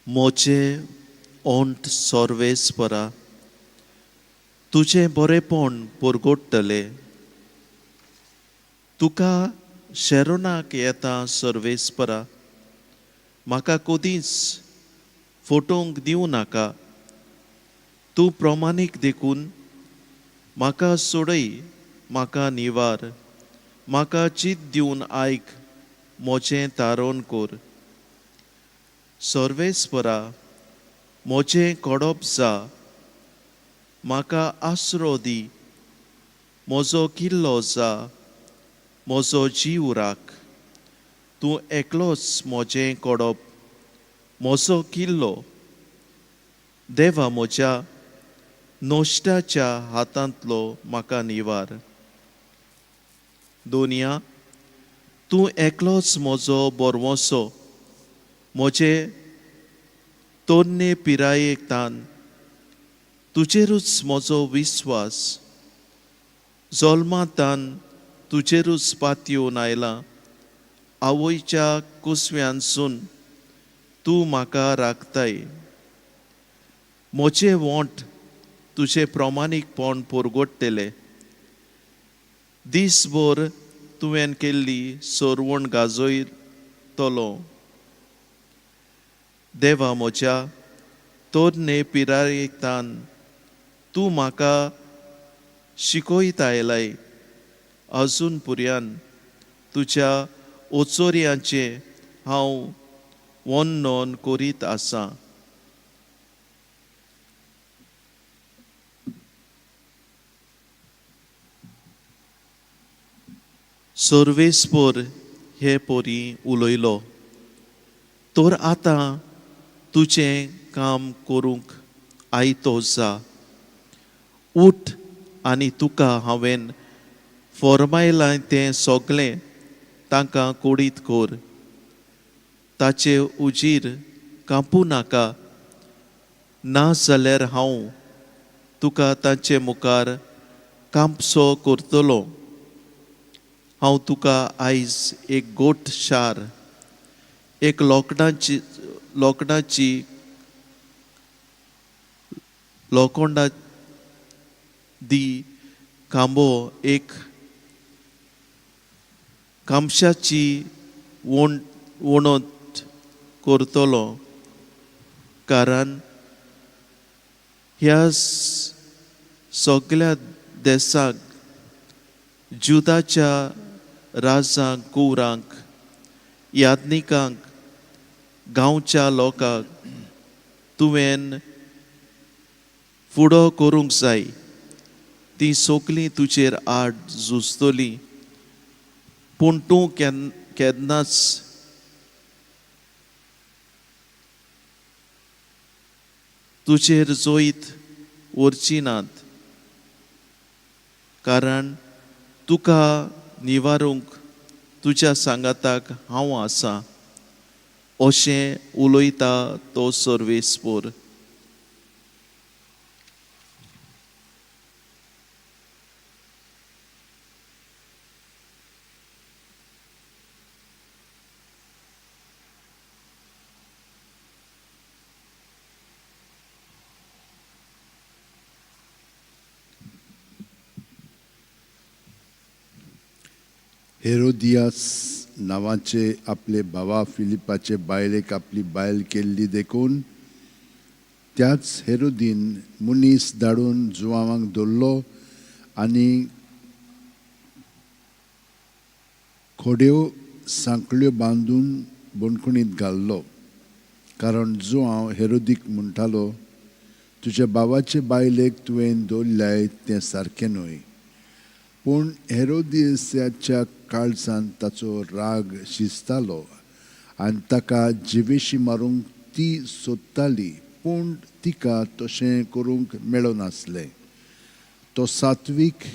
मोचे ओंट सर्वेस्परा तुझे बरेपण परगोडटले तुका शेरोनाक येता सर्वेस्परा म्हाका कधीच फोटोंक दिवं नाका तूं प्रमाणीक देखून म्हाका सोडय म्हाका निवार म्हाका चित दिवन आयक मोचें तारण कोर सर्वेस्परा मोचें कोडप जा म्हाका आसरो दी म्हजो किल्लो जा म्हजो जीव राख तूं एकलोच म्हजें कोडप म्हजो किल्लो देवा म्हज्या नोश्टाच्या हातांतलो म्हाका निवार दोनया तूं एकलोच म्हजो बोरवोसो म्हजे तोरणे पिरायेतान तुजेरूच म्हजो विस्वास जल्मांतान तुजेरूच पातयेवन आयला आवयच्या कुसव्यांसून तूं म्हाका राखताय म्हजे वोंट तुजें प्रमाणीकपण परगोडटलें दीसभर तुवें केल्ली सोरवण गाजयतलो देवा म्हज्या तोरणे पिरायेतान तूं म्हाका शिकोयत आयलाय अजून पुर्यान तुज्या ओचोऱ्यांचे हांव वर्णन करीत आसां सर्वेस्पर हे पोरी उलयलो तर आतां तुजें काम करूंक आयतो जा उठ आनी तुका हांवें फॉर्मायलां तें सोगलें तांकां कोडीत कोर ताचे उजीर कांपू नाका ना जाल्यार हांव तुका तांचे मुखार कांपसो करतलो हांव तुका आयज एक गोठ शार एक लोखंडाची लोखंडा दी खांबो एक कामशाची वणत करतलो कारण ह्या सगळ्या देशाक जुदाच्या राजांक कुवरांक याज्ञिकांक गांवच्या लोकांक तुवें फुडो करूंक जाय ती सगळीं तुजेर आड झुजतली पूण तूं केन्नाच तुजेर जोईत उरची नात कारण तुका निवारूंक तुज्या सांगाताक हांव आसां अशें उलयता तो सर्वेस्पोर. हेरोदियास नावाचे आपले भावा फिलिपाचे बायलेक आपली बायल केल्ली देखून त्याच हेरोदीन मुनीस धाडून जुवांवाक दवरलो आनी खोड्यो सांकळ्यो बांदून बंदखणींत घाल्लो. कारण जुवांव हेरोदीक म्हणटालो, तुज्या भावाचे बायलेक तुवें दवरल्याय तें सारकें न्हय. पूण हेरोदियासाच्या काळजांत ताचो राग शिजतालो आनी ताका जिवेशी मारूंक ती सोदताली, पूण तिका तशें करूंक मेळनासलें. तो सात्वीक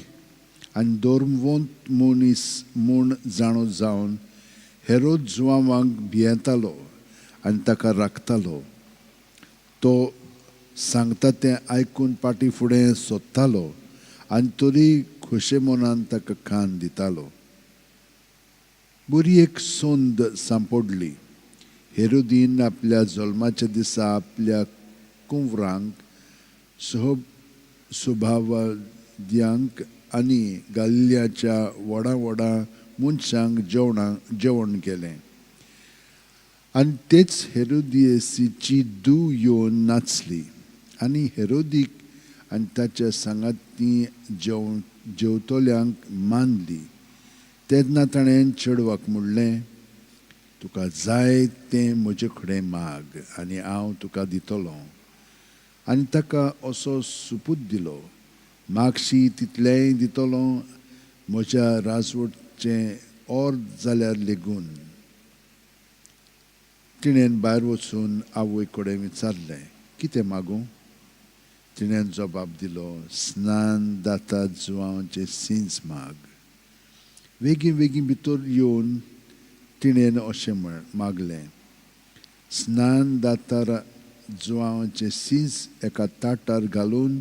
आनी धर्मवंत मनीस म्हूण जाणो जावन हेरोद जुवांवाक भियेतालो आनी ताका राखतालो. तो सांगता तें आयकून फाटीं फुडें सोदतालो आनी तरी खोशे मनान ताका खाण दितालो. बरी एक सोंद सांपडली. हेरोदीन आपल्या जल्माच्या दिसा आपल्या कुंवरांक सुभावाद्यांक आनी गालिल्याच्या व्हडा व्हडा मनशांक जेवण केलें. आनी तेच हेरोदियेसीची धूव येवन नाचली आनी हेरोदीक आनी ताच्या सांगाती जेवतल्यांक मानली. तेन्ना ताणें चेडवाक म्हणलें, तुका जाय तें म्हजे कडेन माग आनी हांव तुका दितलों. आनी ताका असो सुपूत दिलो, मागशी तितलेंय दितलों, म्हज्या राजवटचें अर्द जाल्यार लेगून. तिणें भायर वचून आवय कडेन विचारलें, कितें मागूं? तिणें जबाब दिलो, स्नान जाता जुवांवाचें सींज माग. बेगीन बेगीन भितर येवन तिणें अशें मागलें, स्नान जाता जुवांवाचें सींज एका ताटार घालून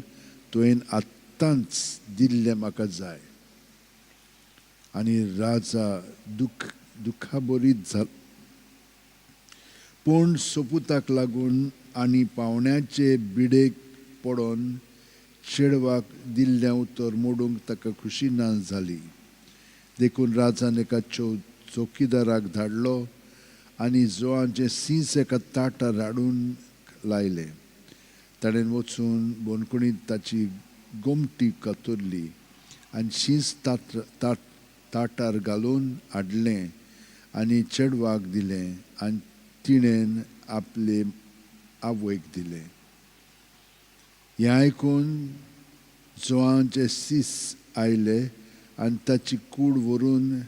तुवें आत्तांच दिल्लें म्हाका जाय. आनी राजा दुखाबरीत जालो. पूण सोपुताक लागून आनी पावण्याचे बिडेक पडोन चेडवाक दिल्लें उतर मोडूंक ताका खुशी ना जाली. देखून राजान एका चौकीदाराक धाडलो आनी जुवांचें सींज एका ताटार हाडून लायलें. ताणें वचून बंदखणींत ताची गोमटी कातरली आनी शींज ताटार घालून हाडलें आनी चेडवाक दिलें आनी तिणें आपले आवयक दिलें. हें आयकून जुवांचें सीस आयलें आनी ताची कूड व्हरून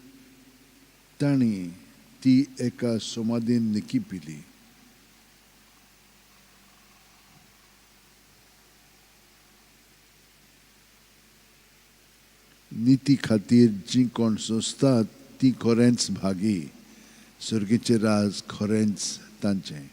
तांणी ती एका समाधीन निकिपिली. निती खातीर जीं कोण सोंसतात तीं खरेंच भागी. सर्गेचें राज खरेंच तांचें.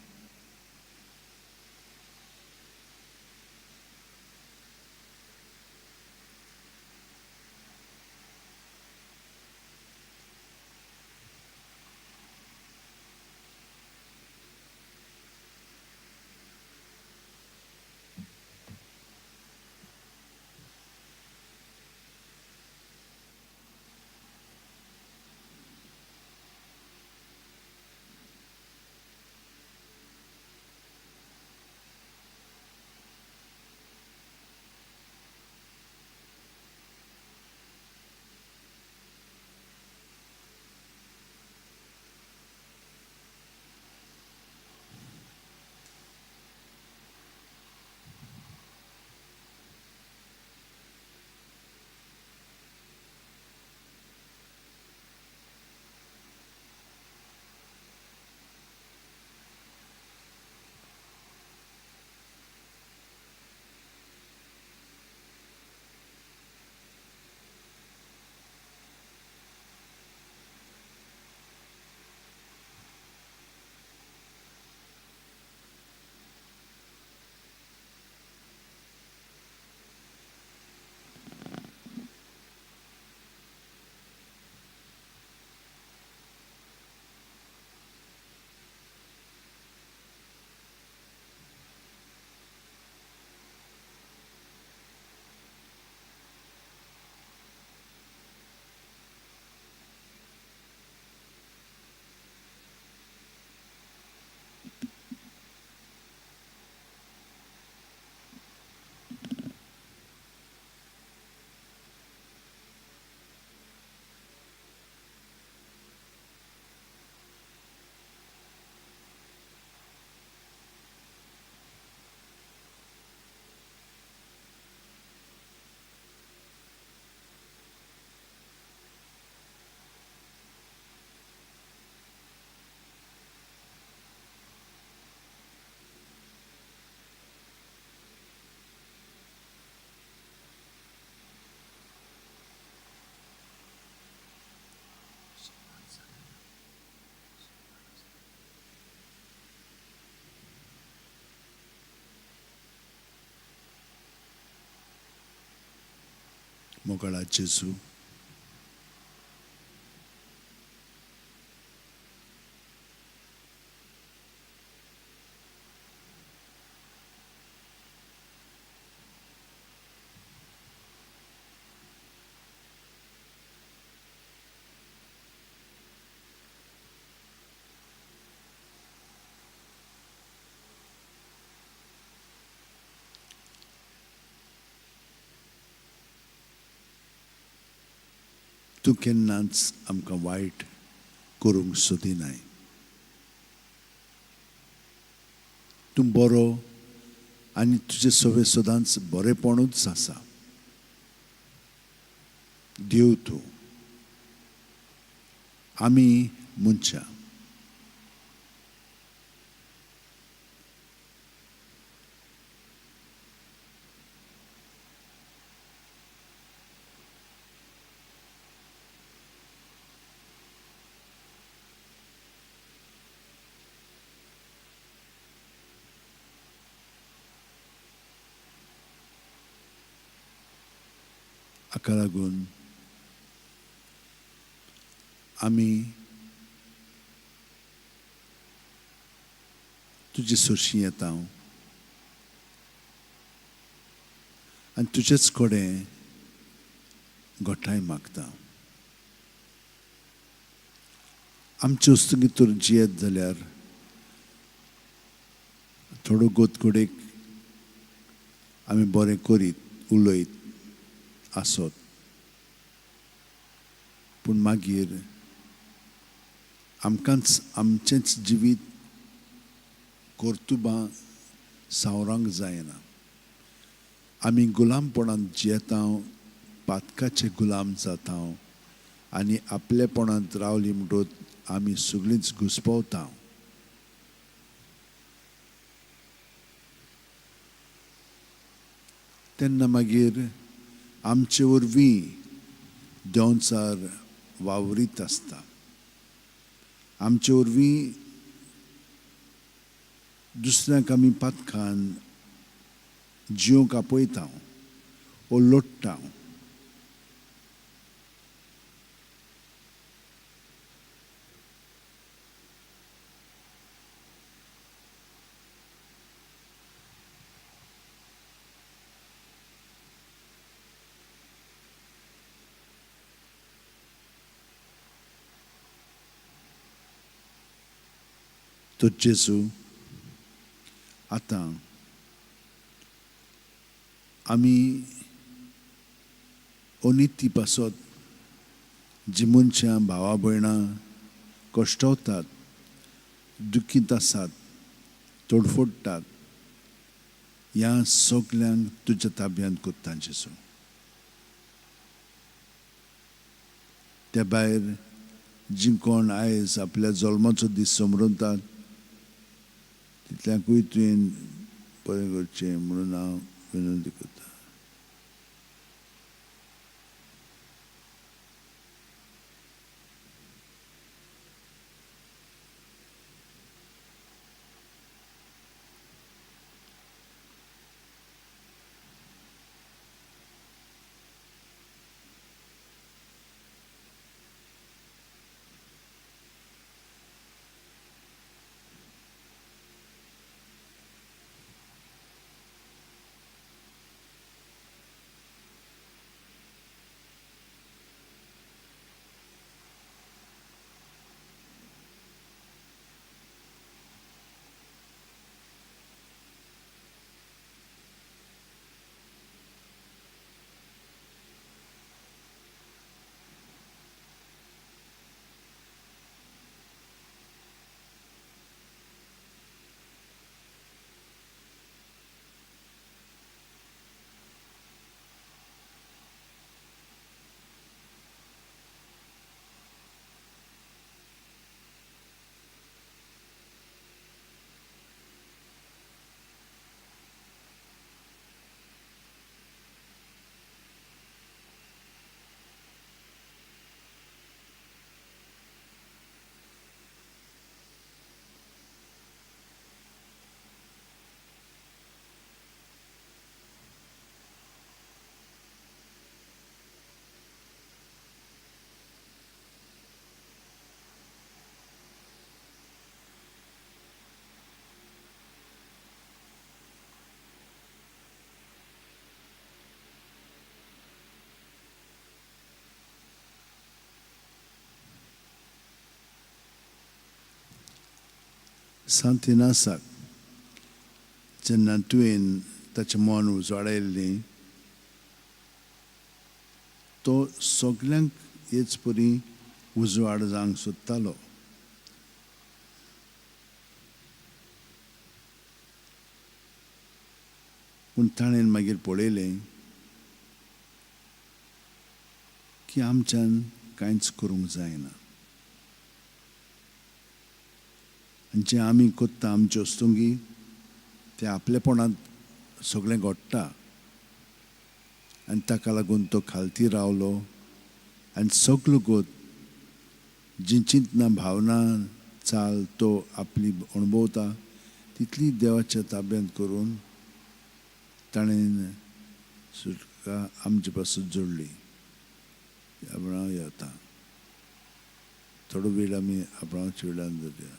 मोगळा जेजू, तूं केन्नाच आमकां वायट करूंक सोदिनाय. तूं बरो आनी तुजे सवे सदांच बरेपणूच आसा. देव तूं, आमी मनशां. हाका लागून आमी तुजे सरशी येता आनी तुजेच कडेन घोटाय मागता. आमचे वस्तुंकी तर जियेत जाल्यार थोडो गोतकुडेक आमी बरें करीत उलयत आसत, पूण मागीर आमकांच आमचेंच जिवीत कर्तुबां सावरांक जायना. आमी गुलामपणांत जियेता, पातकाचे गुलाम जाता आनी आपलेपणांत रावली म्हणटच आमी सगळींच घुस्पावता. तेन्ना मागीर आमचे वरवीं देंवचार वावरीत आसता. आमचे वरवीं दुसऱ्यांक आमी पातकान जिवंक आपयता वो लोट्टा. तो जेजू आतां आमी अनिती पासत जी मनशां भावा भयणां कश्टावतात, दुखीत आसात, तोडफोडटात, ह्या सगल्यांक तुज्या ताब्यांत कोत्ता जेजू. त्या भायर जी कोण आयज आपल्या जल्माचो दीस समरतात तितल्यांकूय तुवें बरें करचें म्हणून हांव विनंती करता. सांतिनासाक जेन्ना तुवें ताचें मन उजवाडायल्लें तो सगल्यांक हेच परी उजवाड जावंक सोदतालो. पूण ताणें मागीर पळयलें की आमच्यान कांयच करूंक जायना. जें आमी कोत्ता आमचे वस्तुंकी तें आपलेपणांत सगळें घडटा आनी ताका लागून तो खालती रावलो आनी सगलो गोत जी चिंतना भावना चाल तो आपली अणभवता तितली देवाच्या ताब्यांत करून ताणें सुटका आमचे पासून जोडली. आपण येता थोडो वेळ आमी आपणाच्या वेळान धरया.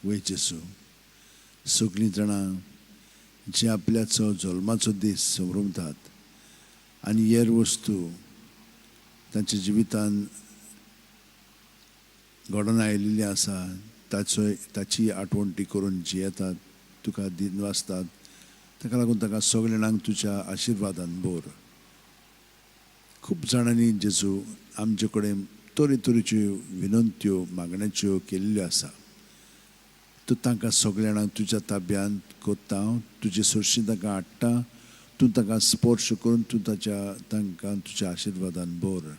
वय जेसू, सगळीं जाणां जे आपल्याचो जल्माचो दीस संभ्रमतात आनी हेर वस्तू तांच्या जिवितान घडोवन आयिल्ली आसा ताची आठवण करून जियेतात, तुका दिन वाचतात. ताका लागून ताका सगळे जाणांक तुज्या आशिर्वादान भर. खूब जाणांनी जेजू आमचे कडेन तरेतरेच्यो विनंत्यो मागण्यांच्यो केल्ल्यो आसा. तूं तांकां सगळे जाणांक तुज्या ताब्यांत कोत्ता, तुजे सरशी तांकां हाडटा. तूं तांकां स्पर्श करून तूं तांकां तुज्या आशिर्वादान भर.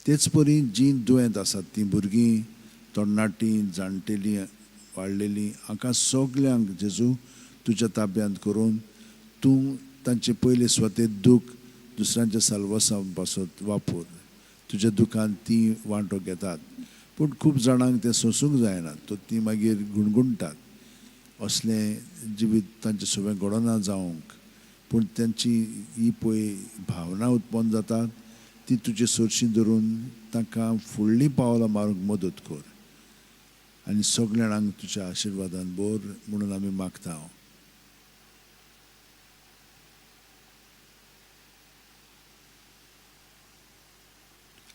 तेच परी जीं दुयेंत आसात तीं भुरगीं, तरणाटीं, जाणटेलीं, वाडलेलीं हांकां सगल्यांक जेजू तुज्या ताब्यांत करून तूं तांचे पयले स्वतेक दूख दुसऱ्यांच्या साल्वासा पासत वापर. तुज्या दुखांत तीं वांटो घेतात पूण खूब जाणांक तें सोंसूंक जायना, तो तीं मागीर गुणगुणटात. असलें जिवीत तांचें सगळें घडोना जावंक, पूण तांची ही पळय भावना उत्पन्न जातात ती तुजे सरशी धरून तांकां फुडलीं पावलां मारूंक मदत कर आनी सगळे जाणांक तुज्या आशिर्वादान भर म्हणून आमी मागता.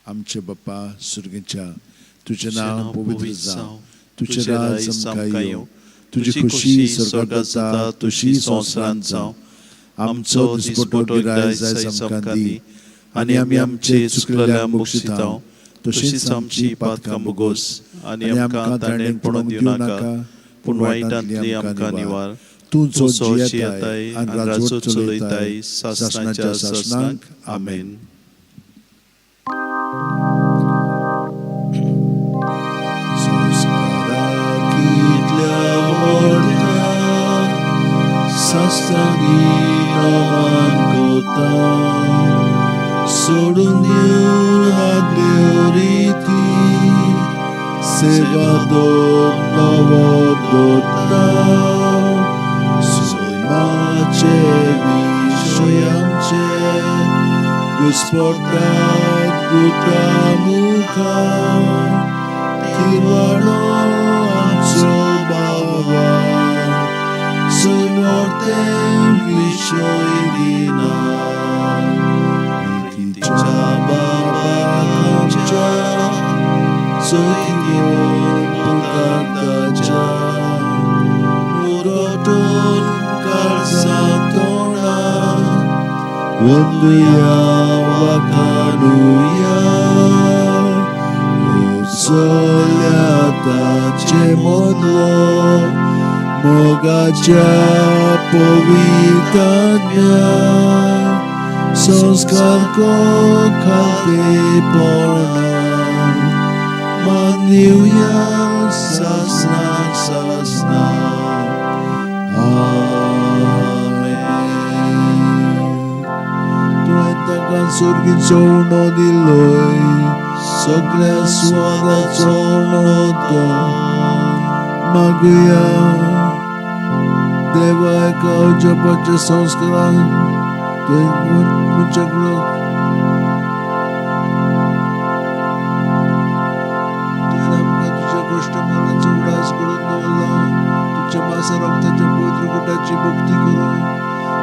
आमचे बाप्पा सुर्गेच्या, तुझें नांव पवित्र जावं, तुझें राज आमकां येवं, तुजी खुशी स्वर्गांत जाता तशी संवसारांत जावं. आमचो दिसपटो गिराय आयज आमकां दी आनी आमी आमचे चुकलेल्यांक बक्षितांव, तशींच आमची पातकां बोगोस आनी आमकां ताणेन पडोवंक दिवं नाका, पूण वायटांतली आमकां निवार. तूं जो जियेताय आनी राजवट चलयताय सासणाच्या सासणांक. आमेन. सोडून दिवन हाडल्यो रिती सेवा नवो दोता सैमाचे विशय आमचे घुस्पटात गुटा मुखार तिवाडो आमचो बाबा सुमोर्ते विशय दिना नितीच्या बाबाच्या सोयीन पुकारताच्या मुरोटून काळजातोणा वंदुया वाखाणुया उचल्या ताचे मोदलो मोगाच्या पवित्राज्ञा संस्कार को खातेपणा मानिवया सासनाक सासना. आमेन. तुवें तांकां सुर्गीचो उणो दिलोय, सगळ्या स्वादाचो उणो तो मागुया. देवा एका जपाच्या संस्कारान तुझ्याकडं तुझ्या गोष्ट मनाचा उडास करून पापाची मुक्ती करो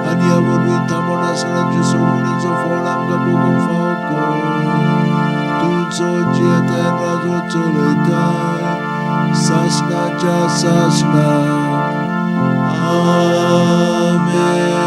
आणि ह्या वरवीं थांबून आसणाची सोडवणीचो फळ आमकां भोगूंक फावो कर. तुजो जियेताय राजो चलयताय सासणाच्या सासणाक. आमेन.